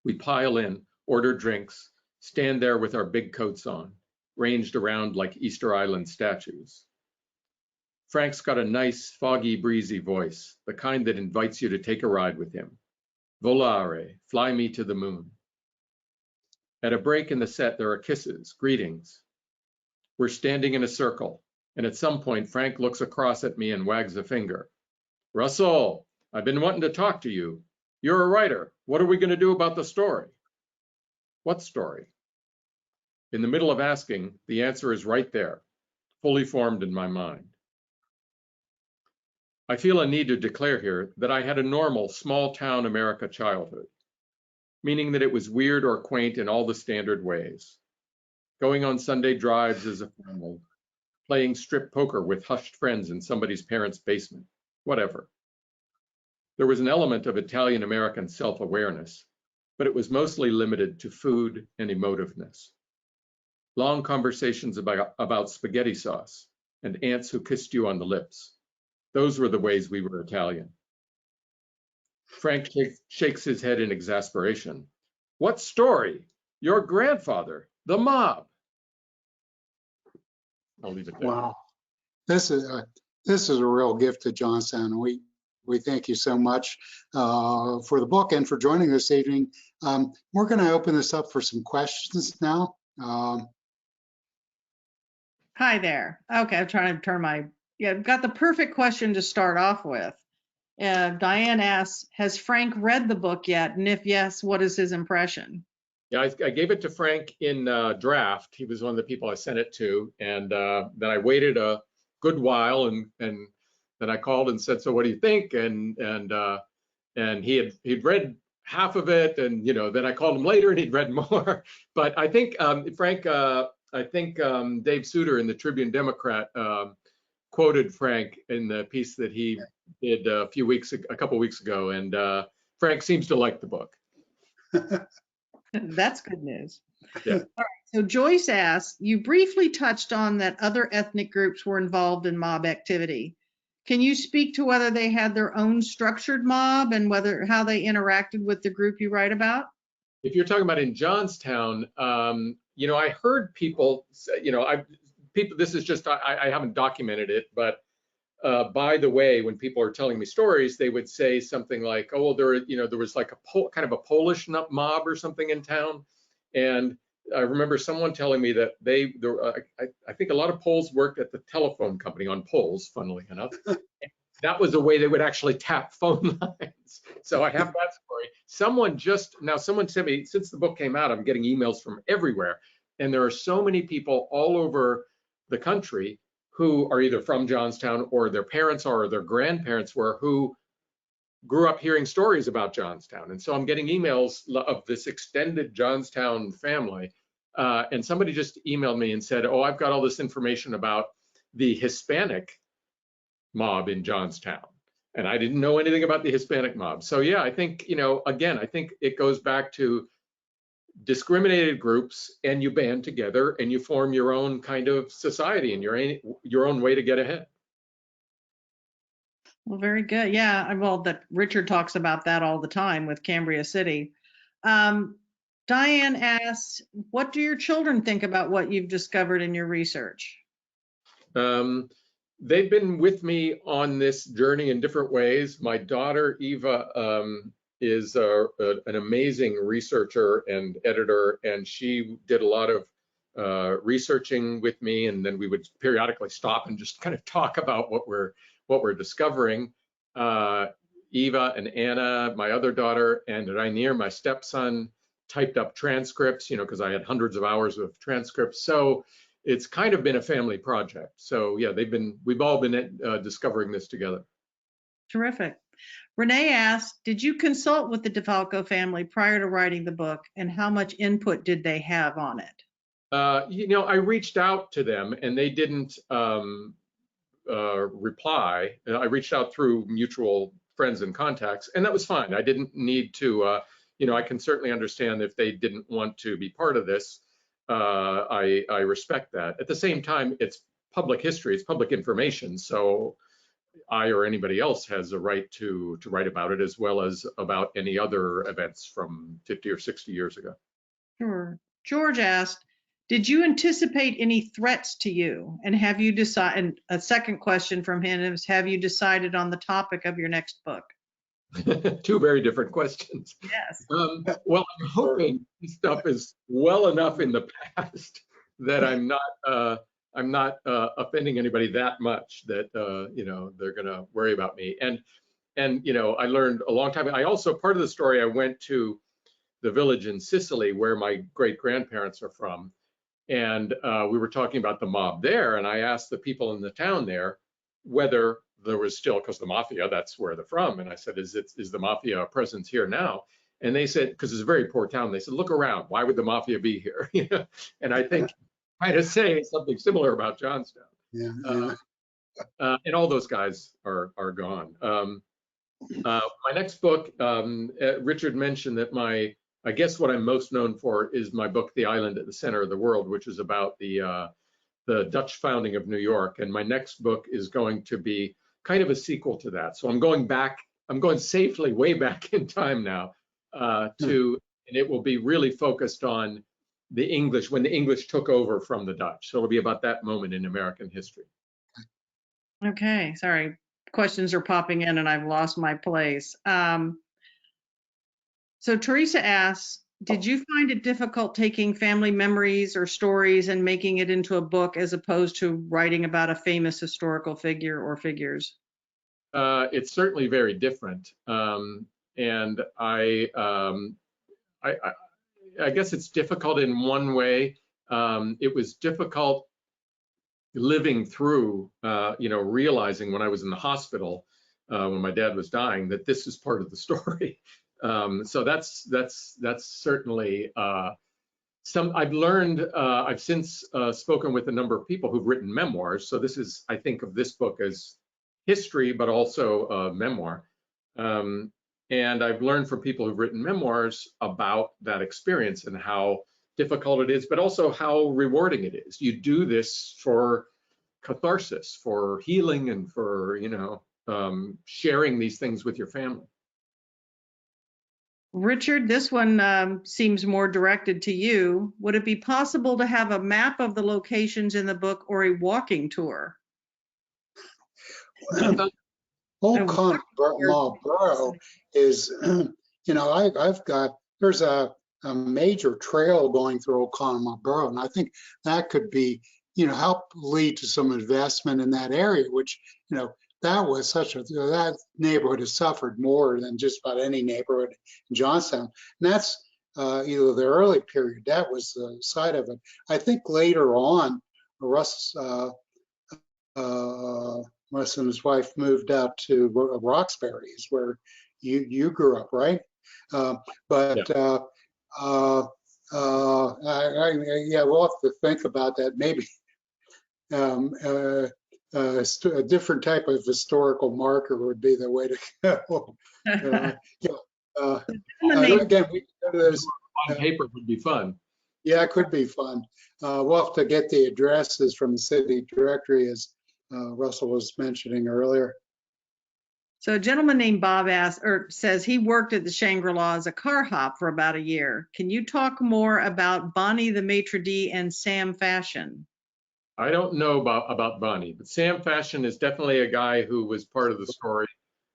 Speaker 3: We pile in, order drinks, stand there with our big coats on, ranged around like Easter Island statues. Frank's got a nice, foggy, breezy voice, the kind that invites you to take a ride with him. Volare, fly me to the moon. At a break in the set, there are kisses, greetings. We're standing in a circle, and at some point, Frank looks across at me and wags a finger. Russell, I've been wanting to talk to you. You're a writer. What are we going to do about the story? What story? In the middle of asking, the answer is right there, fully formed in my mind. I feel a need to declare here that I had a normal small-town America childhood, meaning that it was weird or quaint in all the standard ways. Going on Sunday drives as a family, playing strip poker with hushed friends in somebody's parents' basement, whatever. There was an element of Italian-American self-awareness, but it was mostly limited to food and emotiveness. Long conversations about spaghetti sauce and aunts who kissed you on the lips. Those were the ways we were Italian. Frank shakes his head in exasperation. What story? Your grandfather, the mob. I'll leave it there.
Speaker 2: Wow. This is a real gift to Johnstown. We thank you so much for the book and for joining us this evening. We're going to open this up for some questions now.
Speaker 1: Hi there. Okay, I'm trying to turn my, I've got the perfect question to start off with. Diane asks, has Frank read the book yet? And if yes, what is his impression?
Speaker 3: Yeah, I gave it to Frank in draft. He was one of the people I sent it to. And then I waited a good while and then I called and said, so what do you think? And he'd read half of it, and then I called him later and he'd read more. But I think Frank, Dave Suter in the Tribune Democrat quoted Frank in the piece that he did a couple weeks ago, and Frank seems to like the book.
Speaker 1: That's good news.
Speaker 3: Yeah.
Speaker 1: All right. So Joyce asks, you briefly touched on that other ethnic groups were involved in mob activity. Can you speak to whether they had their own structured mob and how they interacted with the group you write about?
Speaker 3: If you're talking about in Johnstown, I heard people say, this is just, I haven't documented it, but by the way, when people are telling me stories, they would say something like, oh, well, there was like kind of a Polish mob or something in town. And I remember someone telling me that I think a lot of Poles worked at the telephone company on poles, funnily enough. That was the way they would actually tap phone lines. So I have that story. Someone sent me, since the book came out, I'm getting emails from everywhere. And there are so many people all over the country who are either from Johnstown or their parents are or their grandparents were, who grew up hearing stories about Johnstown. And so I'm getting emails of this extended Johnstown family. And somebody just emailed me and said, oh, I've got all this information about the Hispanic mob in Johnstown. And I didn't know anything about the Hispanic mob. So yeah, I think, you know, again, I think it goes back to discriminated groups, and you band together and you form your own kind of society and your own way to get ahead.
Speaker 1: Well, very good. Yeah, well, that Richard talks about that all the time with Cambria City. Diane asks, what do your children think about what you've discovered in your research?
Speaker 3: They've been with me on this journey in different ways. My daughter, Eva, is an amazing researcher and editor, and she did a lot of researching with me, and then we would periodically stop and just kind of talk about what we're discovering. Eva and Anna, my other daughter, and Rainier, my stepson, typed up transcripts, you know, because I had hundreds of hours of transcripts. So it's kind of been a family project. So yeah, we've all been discovering this together.
Speaker 1: Terrific. Renee asked, did you consult with the DeFalco family prior to writing the book, and how much input did they have on it?
Speaker 3: You know, I reached out to them and they didn't reply. I reached out through mutual friends and contacts, and that was fine. I didn't need to, you know, I can certainly understand if they didn't want to be part of this. I respect that. At the same time, it's public history, it's public information. So I or anybody else has a right to write about it, as well as about any other events from 50 or 60 years ago.
Speaker 1: Sure. George asked, did you anticipate any threats to you? And have you decided, and a second question from him is, have you decided on the topic of your next book?
Speaker 3: Two very different questions.
Speaker 1: Yes.
Speaker 3: Well, I'm hoping this stuff is well enough in the past that I'm not offending anybody that much that you know, they're gonna worry about me. And you know, I learned a long time. I also, part of the story, I went to the village in Sicily where my great grandparents are from, and we were talking about the mob there, and I asked the people in the town there whether there was still, because the mafia, that's where they're from, and I said, is the mafia a presence here now? And they said, because it's a very poor town, they said, look around, why would the mafia be here? You know? And I think trying to say something similar about Johnstown.
Speaker 2: Yeah.
Speaker 3: And all those guys are gone. My next book, Richard mentioned that I guess what I'm most known for is my book, The Island at the Center of the World, which is about the Dutch founding of New York. And my next book is going to be kind of a sequel to that. So I'm going safely way back in time now and it will be really focused on the English, when the English took over from the Dutch. So it'll be about that moment in American history.
Speaker 1: Okay, sorry. Questions are popping in and I've lost my place. So Teresa asks, did you find it difficult taking family memories or stories and making it into a book as opposed to writing about a famous historical figure or figures?
Speaker 3: It's certainly very different. And I guess it's difficult in one way. It was difficult living through, you know, realizing when I was in the hospital, when my dad was dying, that this is part of the story. So that's certainly I've learned, I've since spoken with a number of people who've written memoirs. So this is, I think of this book as history, but also a memoir. And I've learned from people who've written memoirs about that experience and how difficult it is, but also how rewarding it is. You do this for catharsis, for healing, and for, you know, sharing these things with your family.
Speaker 1: Richard, this one seems more directed to you. Would it be possible to have a map of the locations in the book or a walking tour?
Speaker 2: Old Connell Borough is, you know, there's a major trail going through Old Connell Borough, and I think that could be, you know, help lead to some investment in that area, which, you know, that was that neighborhood has suffered more than just about any neighborhood in Johnstown. And that's either the early period, that was the side of it. I think later on, Russ Russ and his wife moved out to Roxbury, is where you grew up, right? But
Speaker 3: Yeah.
Speaker 2: yeah, we'll have to think about that. Maybe a different type of historical marker would be the way to go. Yeah. Again, we go to those.
Speaker 3: On paper would be fun.
Speaker 2: Yeah, it could be fun. We'll have to get the addresses from the city directory, as Russell was mentioning earlier.
Speaker 1: So a gentleman named Bob says he worked at the Shangri-La as a car hop for about a year. Can you talk more about Bonnie the maitre d' and Sam Fashion?
Speaker 3: I don't know about Bonnie, but Sam Fashion is definitely a guy who was part of the story.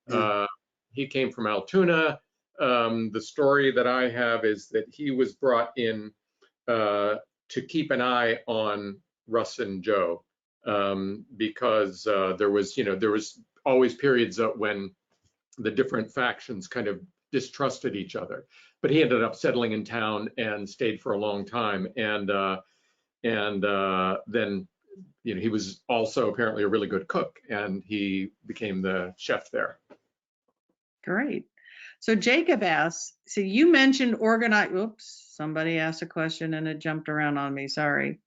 Speaker 2: Yeah.
Speaker 3: He came from Altoona. The story that I have is that he was brought in to keep an eye on Russ and Joe, because there was always periods when the different factions kind of distrusted each other. But he ended up settling in town and stayed for a long time, and then he was also apparently a really good cook, and he became the chef there.
Speaker 1: Great. So Jacob asks, so you mentioned somebody asked a question and it jumped around on me, sorry.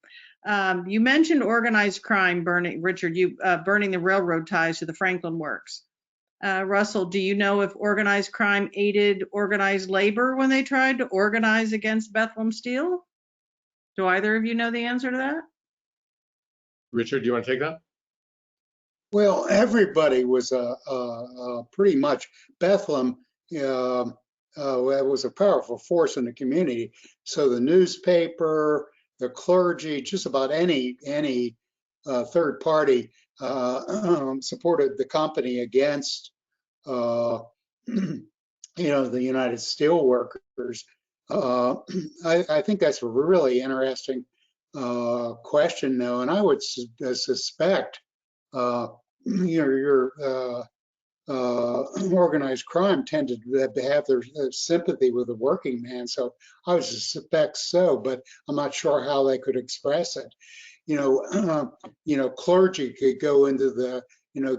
Speaker 1: You mentioned organized crime burning the railroad ties to the Franklin Works. Russell, do you know if organized crime aided organized labor when they tried to organize against Bethlehem Steel? Do either of you know the answer to that?
Speaker 3: Richard, do you want to take that?
Speaker 2: Well, everybody was pretty much Bethlehem. Was a powerful force in the community. So the newspaper, the clergy, just about any third party supported the company against the United Steelworkers. I think that's a really interesting question, though, and I would suspect your organized crime tended to have their sympathy with the working man, so I would suspect so, but I'm not sure how they could express it. Clergy could go into the,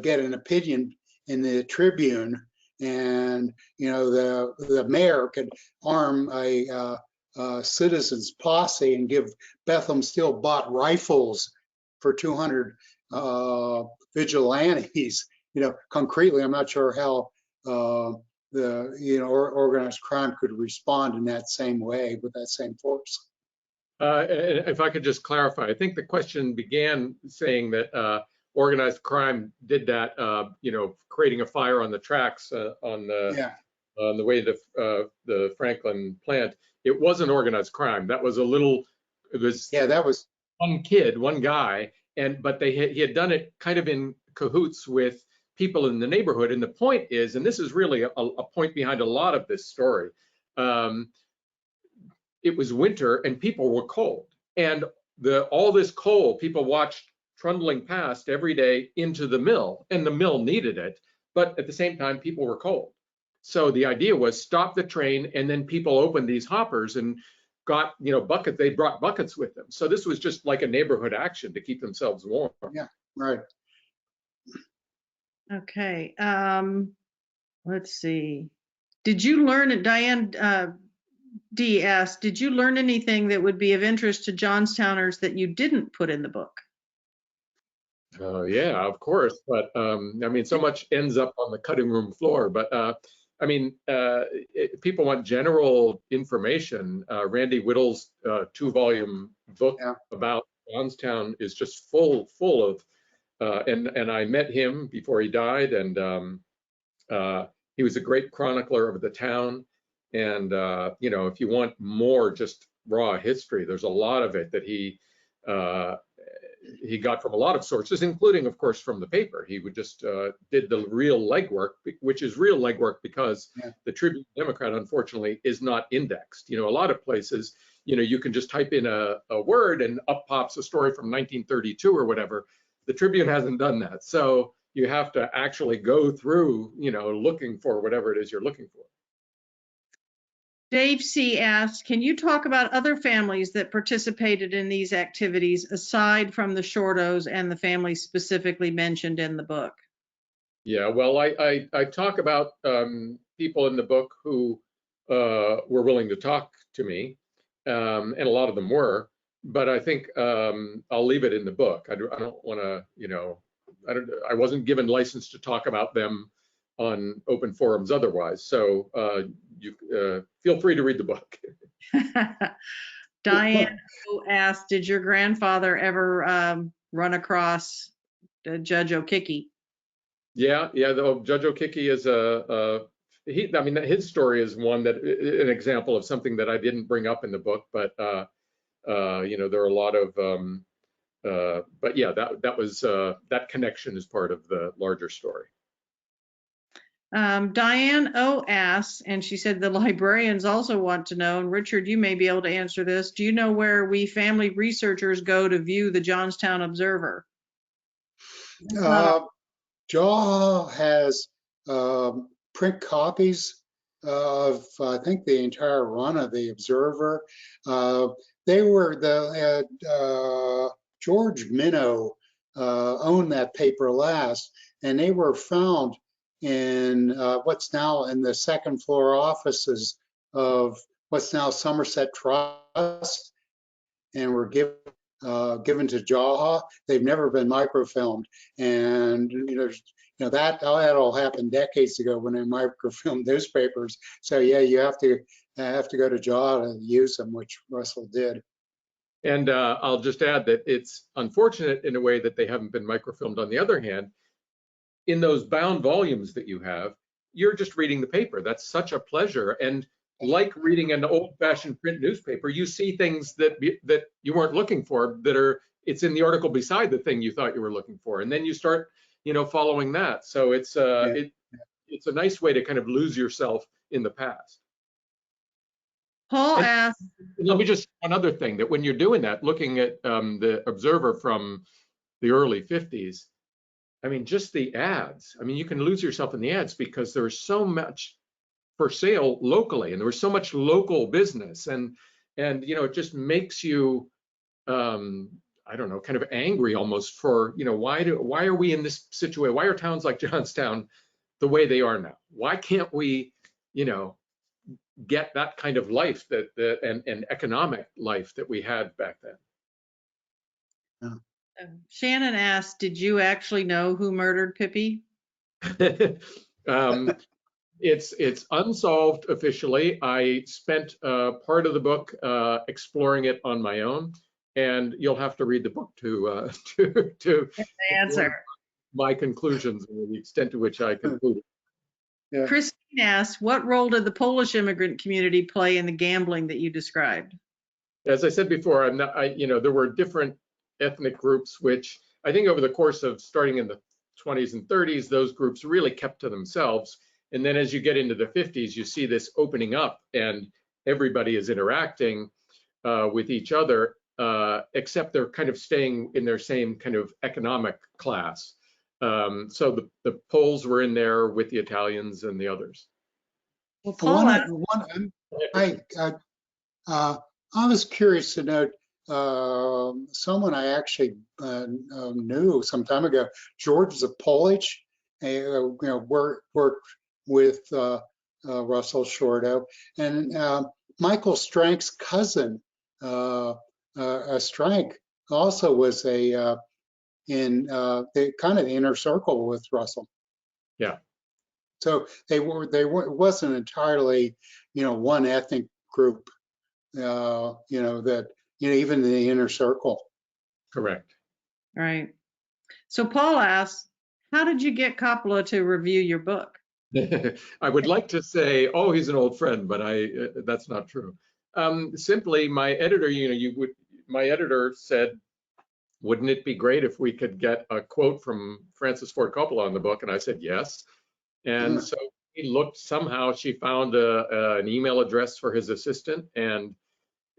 Speaker 2: get an opinion in the Tribune, and the mayor could arm a citizens posse and give Bethlehem Steel bought rifles for 200 vigilantes. Concretely, I'm not sure how organized crime could respond in that same way with that same force.
Speaker 3: If I could just clarify, I think the question began saying that organized crime did that, creating a fire on the tracks on the way to the Franklin plant. It wasn't organized crime. That was that was one guy, but he had done it kind of in cahoots with people in the neighborhood. And the point is, and this is really a point behind a lot of this story, it was winter and people were cold, and all this coal people watched trundling past every day into the mill, and the mill needed it, but at the same time people were cold. So the idea was stop the train, and then people opened these hoppers and got buckets. They brought buckets with them. So this was just like a neighborhood action to keep themselves warm.
Speaker 2: Yeah, right.
Speaker 1: Okay. Let's see. Did you learn, Diane D asked, did you learn anything that would be of interest to Johnstowners that you didn't put in the book?
Speaker 3: Yeah, of course. But so much ends up on the cutting room floor. But people want general information. Randy Whittle's 2-volume book about Johnstown is just full of, and I met him before he died, and he was a great chronicler of the town. And if you want more just raw history, there's a lot of it that he got from a lot of sources, including, of course, from the paper. He would just did the real legwork, which is real legwork because the Tribune Democrat, unfortunately, is not indexed. A lot of places, you can just type in a word and up pops a story from 1932 or whatever. The Tribune hasn't done that. So you have to actually go through, looking for whatever it is you're looking for.
Speaker 1: Dave C. asked, can you talk about other families that participated in these activities aside from the Shortos and the families specifically mentioned in the book?
Speaker 3: Yeah, well, I talk about people in the book who were willing to talk to me, and a lot of them were, but I think I'll leave it in the book. I don't want to, you know, I wasn't given license to talk about them on open forums otherwise. So you feel free to read the book.
Speaker 1: Diane O. asked, did your grandfather ever run across Judge O'Kicki?
Speaker 3: Yeah, Judge O'Kicki is I mean, his story is one that an example of something that I didn't bring up in the book, but you know, there are a lot of but yeah, that was that connection is part of the larger story.
Speaker 1: Diane O. asks, and she said the librarians also want to know, and Richard, you may be able to answer this. Do you know where we family researchers go to view the Johnstown Observer?
Speaker 2: JAHA has print copies of, I think, the entire run of the Observer. They were George Minnow owned that paper last, and they were found in what's now in the second floor offices of what's now Somerset Trust, and were given to JAHA. They've never been microfilmed, and you know that all happened decades ago when they microfilmed newspapers. So yeah, you have to go to JAHA to use them, which Russell did.
Speaker 3: And I'll just add that it's unfortunate in a way that they haven't been microfilmed. On the other hand, in those bound volumes that you have, you're just reading the paper. That's such a pleasure. And like reading an old-fashioned print newspaper, you see things that you weren't looking for, it's in the article beside the thing you thought you were looking for, and then you start, you know, following that. So it's it's a nice way to kind of lose yourself in the past.
Speaker 1: Paul asked.
Speaker 3: Let me just one other thing, that when you're doing that, looking at the Observer from the early 50s, I mean, just the ads. I mean, you can lose yourself in the ads because there's so much for sale locally, and there was so much local business, and you know, it just makes you I don't know, kind of angry almost for, you know, why are we in this situation? Why are towns like Johnstown the way they are now? Why can't we, you know, get that kind of life and economic life that we had back then?
Speaker 1: Shannon asked, did you actually know who murdered Pippi?
Speaker 3: It's unsolved officially. I spent part of the book exploring it on my own, and you'll have to read the book to
Speaker 1: answer
Speaker 3: my conclusions and the extent to which I concluded.
Speaker 2: Yeah.
Speaker 1: Christine asked, what role did the Polish immigrant community play in the gambling that you described?
Speaker 3: As I said before, you know, there were different ethnic groups, which I think over the course of starting in the 20s and 30s, those groups really kept to themselves. And then as you get into the 50s, you see this opening up, and everybody is interacting with each other, except they're kind of staying in their same kind of economic class. So the Poles were in there with the Italians and the others.
Speaker 1: Well, Paul,
Speaker 2: I was curious to note someone I actually knew some time ago, George Zapolich, you know, worked with Russell Shorto, and Michael Strank's cousin, Strank, also was in the kind of the inner circle with Russell.
Speaker 3: Yeah.
Speaker 2: So it wasn't entirely, you know, one ethnic group, you know, that, you know, even in the inner circle.
Speaker 3: Correct.
Speaker 1: Right. So Paul asks, how did you get Coppola to review your book?
Speaker 3: I would like to say, oh, he's an old friend, but that's not true. Simply, my editor, you know, my editor said, wouldn't it be great if we could get a quote from Francis Ford Coppola on the book? And I said, yes. And so he looked, somehow she found an email address for his assistant and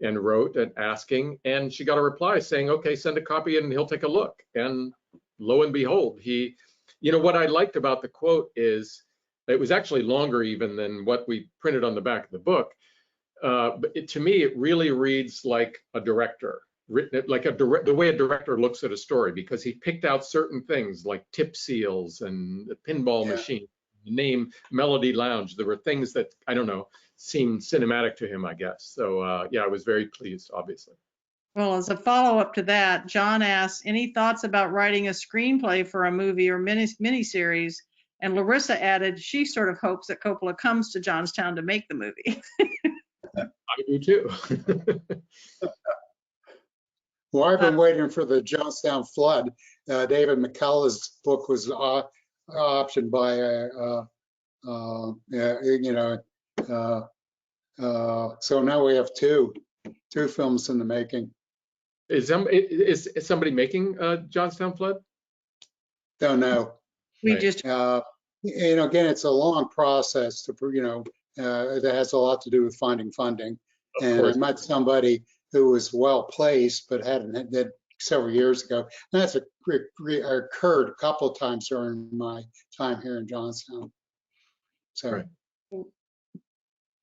Speaker 3: wrote and asking, and she got a reply saying, okay, send a copy and he'll take a look. And lo and behold, you know, what I liked about the quote is it was actually longer even than what we printed on the back of the book. But to me, it really reads like a director, like the way a director looks at a story, because he picked out certain things like tip seals and the pinball machine, the name Melody Lounge. There were things that, I don't know, seemed cinematic to him, I guess. So yeah, I was very pleased, obviously.
Speaker 1: Well, as a follow-up to that, John asks, any thoughts about writing a screenplay for a movie or miniseries? And Larissa added, she sort of hopes that Coppola comes to Johnstown to make the movie.
Speaker 3: I do too.
Speaker 2: Well, I've been waiting for the Johnstown flood. David McCullough's book was optioned by, so now we have two films in the making.
Speaker 3: Is somebody making Johnstown Flood?
Speaker 2: Don't know.
Speaker 1: We
Speaker 3: Right.
Speaker 1: just,
Speaker 2: Again, it's a long process to, that has a lot to do with finding funding.
Speaker 3: Of
Speaker 2: And
Speaker 3: course.
Speaker 2: I met somebody who was well placed, but did several years ago. And that's occurred a couple of times during my time here in Johnstown. So.
Speaker 3: Right.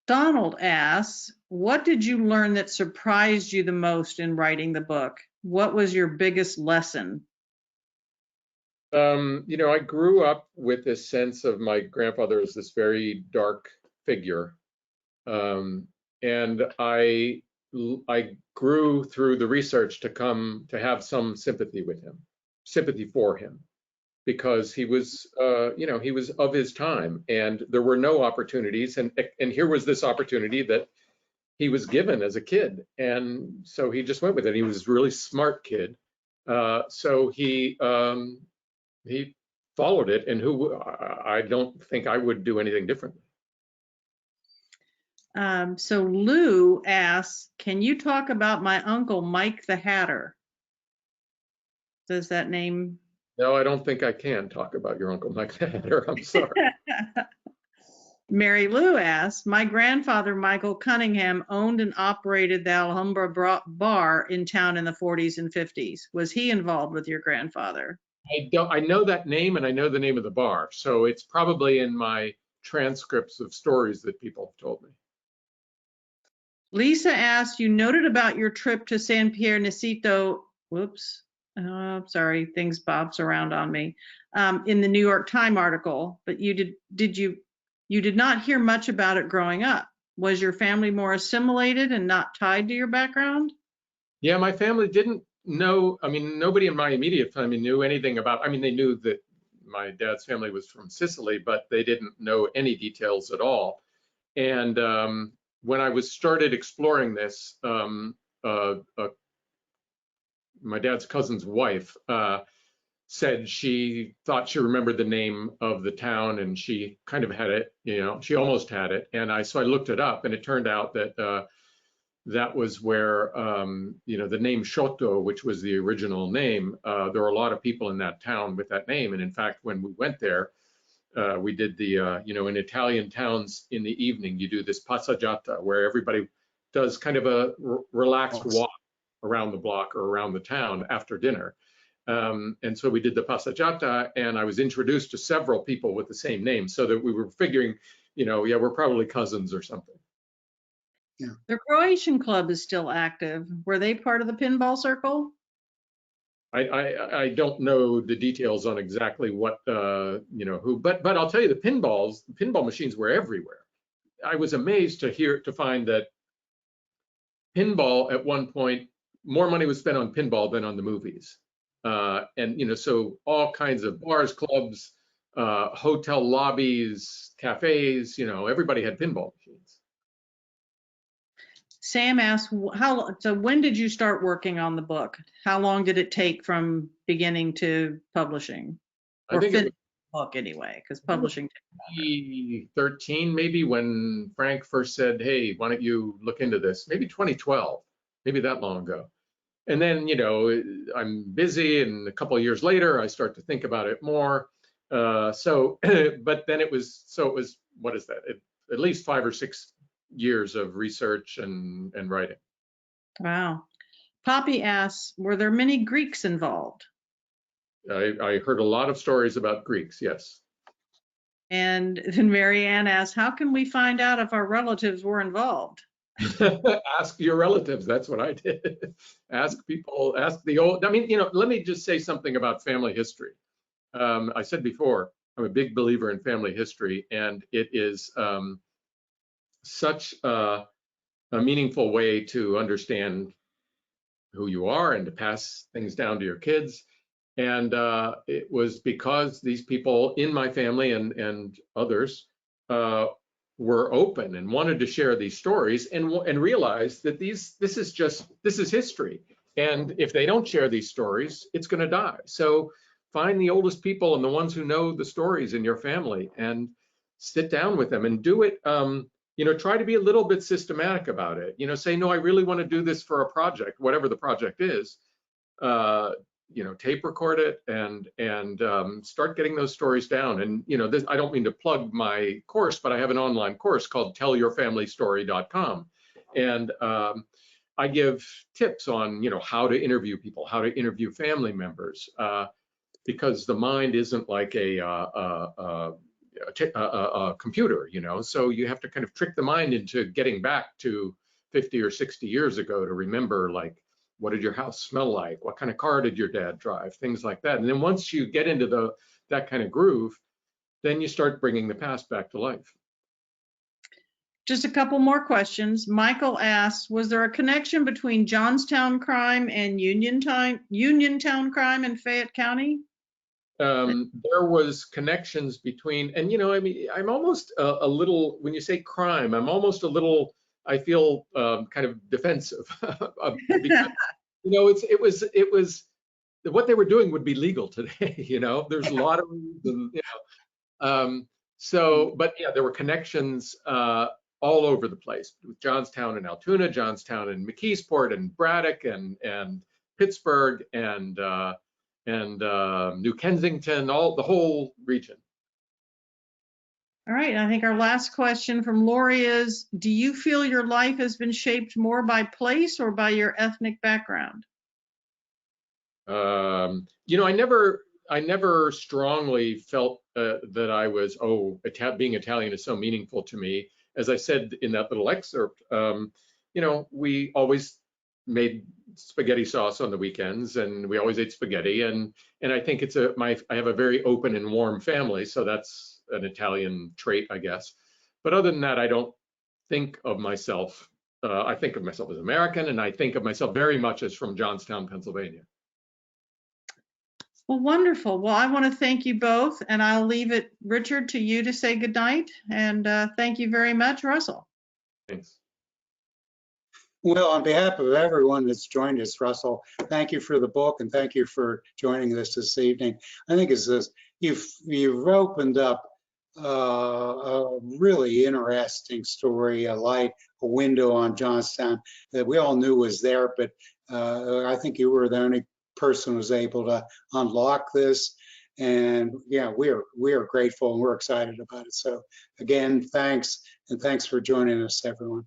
Speaker 1: Donald asks, what did you learn that surprised you the most in writing the book? What was your biggest lesson?
Speaker 3: I grew up with this sense of my grandfather as this very dark figure. And I grew through the research to have some sympathy for him, because he was, he was of his time, and there were no opportunities. And here was this opportunity that he was given as a kid. And so he just went with it. He was a really smart kid. So he followed it, and I don't think I would do anything differently.
Speaker 1: So Lou asks, can you talk about my uncle, Mike the Hatter? Does that name?
Speaker 3: No, I don't think I can talk about your uncle Mike the Hatter. I'm sorry.
Speaker 1: Mary Lou asks, my grandfather, Michael Cunningham, owned and operated the Alhambra bar in town in the 40s and 50s. Was he involved with your grandfather?
Speaker 3: I know that name, and I know the name of the bar. So it's probably in my transcripts of stories that people have told me.
Speaker 1: Lisa asked, you noted about your trip to San Pierre Nicito, whoops, sorry, things bobs around on me, in the New York Times article, but you did not hear much about it growing up. Was your family more assimilated and not tied to your background?
Speaker 3: Yeah, my family didn't know. I mean, nobody in my immediate family knew anything about, I mean, they knew that my dad's family was from Sicily, but they didn't know any details at all. And when I started exploring this, my dad's cousin's wife said she thought she remembered the name of the town, and she kind of had it, she almost had it. And so I looked it up, and it turned out that that was where, the name Shorto, which was the original name, there were a lot of people in that town with that name. And in fact, when we went there, we did the, in Italian towns in the evening, you do this passeggiata where everybody does kind of a relaxed walk around the block or around the town after dinner. And so we did the passeggiata, and I was introduced to several people with the same name, so that we were figuring, yeah, we're probably cousins or something.
Speaker 2: Yeah.
Speaker 1: The Croatian club is still active. Were they part of the pinball circle?
Speaker 3: I don't know the details on exactly what, who, but I'll tell you, the pinball machines were everywhere. I was amazed to find that pinball at one point, more money was spent on pinball than on the movies. And, so all kinds of bars, clubs, hotel lobbies, cafes, everybody had pinball machines.
Speaker 1: Sam asked, so when did you start working on the book? How long did it take from beginning to publishing? Or finish the book anyway, because publishing takes
Speaker 3: 13 maybe, when Frank first said, hey, why don't you look into this? Maybe 2012, maybe that long ago. And then, I'm busy, and a couple of years later, I start to think about it more. But then it was, what is that? At least 5 or 6 years of research and writing.
Speaker 1: Wow. Poppy asks, were there many Greeks involved?
Speaker 3: I heard a lot of stories about Greeks, yes.
Speaker 1: And then Marianne asks, how can we find out if our relatives were involved?
Speaker 3: Ask your relatives. That's what I did. Ask people, ask the old, I mean, let me just say something about family history. I said before, I'm a big believer in family history, and it is such a meaningful way to understand who you are and to pass things down to your kids. And it was because these people in my family and others were open and wanted to share these stories and realized that this is history. And if they don't share these stories, it's going to die. So find the oldest people and the ones who know the stories in your family and sit down with them and do it. Try to be a little bit systematic about it. Say, no, I really want to do this for a project, whatever the project is. Tape record it and start getting those stories down. And this, I don't mean to plug my course, but I have an online course called tellyourfamilystory.com, and I give tips on how to interview people, how to interview family members, because the mind isn't like a computer, so you have to kind of trick the mind into getting back to 50 or 60 years ago to remember, like, what did your house smell like? What kind of car did your dad drive? Things like that. And then once you get into that kind of groove, then you start bringing the past back to life.
Speaker 1: Just a couple more questions. Michael asks, was there a connection between Johnstown crime and Uniontown crime in Fayette County?
Speaker 3: There was connections between, and I'm almost a little, when you say crime, I'm almost a little, I feel kind of defensive because it was what they were doing would be legal today. There's lotteries and but yeah, there were connections all over the place with Johnstown and Altoona, Johnstown and McKeesport and Braddock and Pittsburgh and New Kensington, the whole region.
Speaker 1: All right, I think our last question from Lori is, do you feel your life has been shaped more by place or by your ethnic background?
Speaker 3: I never strongly felt that I was, being Italian is so meaningful to me. As I said in that little excerpt, we always made spaghetti sauce on the weekends, and we always ate spaghetti. And I think I have a very open and warm family, so that's an Italian trait, I guess. But other than that, I don't think of myself. I think of myself as American, and I think of myself very much as from Johnstown, Pennsylvania.
Speaker 1: Well, wonderful. Well, I want to thank you both, and I'll leave it, Richard, to you to say goodnight. And thank you very much, Russell.
Speaker 3: Thanks.
Speaker 2: Well, on behalf of everyone that's joined us, Russell, thank you for the book and thank you for joining us this evening. I think it's this, you've opened up a really interesting story, a window on Johnstown that we all knew was there, but I think you were the only person who was able to unlock this. And yeah, we are grateful and we're excited about it. So again, thanks, and thanks for joining us, everyone.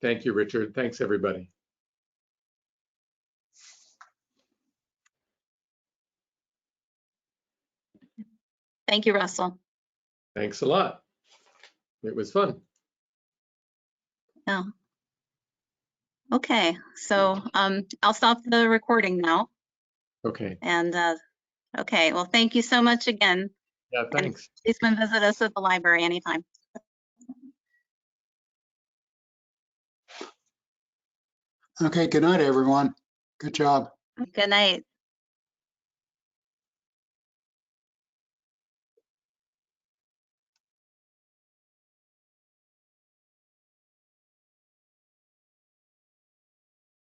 Speaker 3: Thank you, Richard. Thanks, everybody.
Speaker 4: Thank you, Russell.
Speaker 3: Thanks a lot. It was fun.
Speaker 4: Yeah. Okay, so I'll stop the recording now.
Speaker 3: Okay.
Speaker 4: And okay, well, thank you so much again.
Speaker 3: Yeah, thanks.
Speaker 4: And please come visit us at the library anytime.
Speaker 2: Okay, good night, everyone. Good job.
Speaker 4: Good night.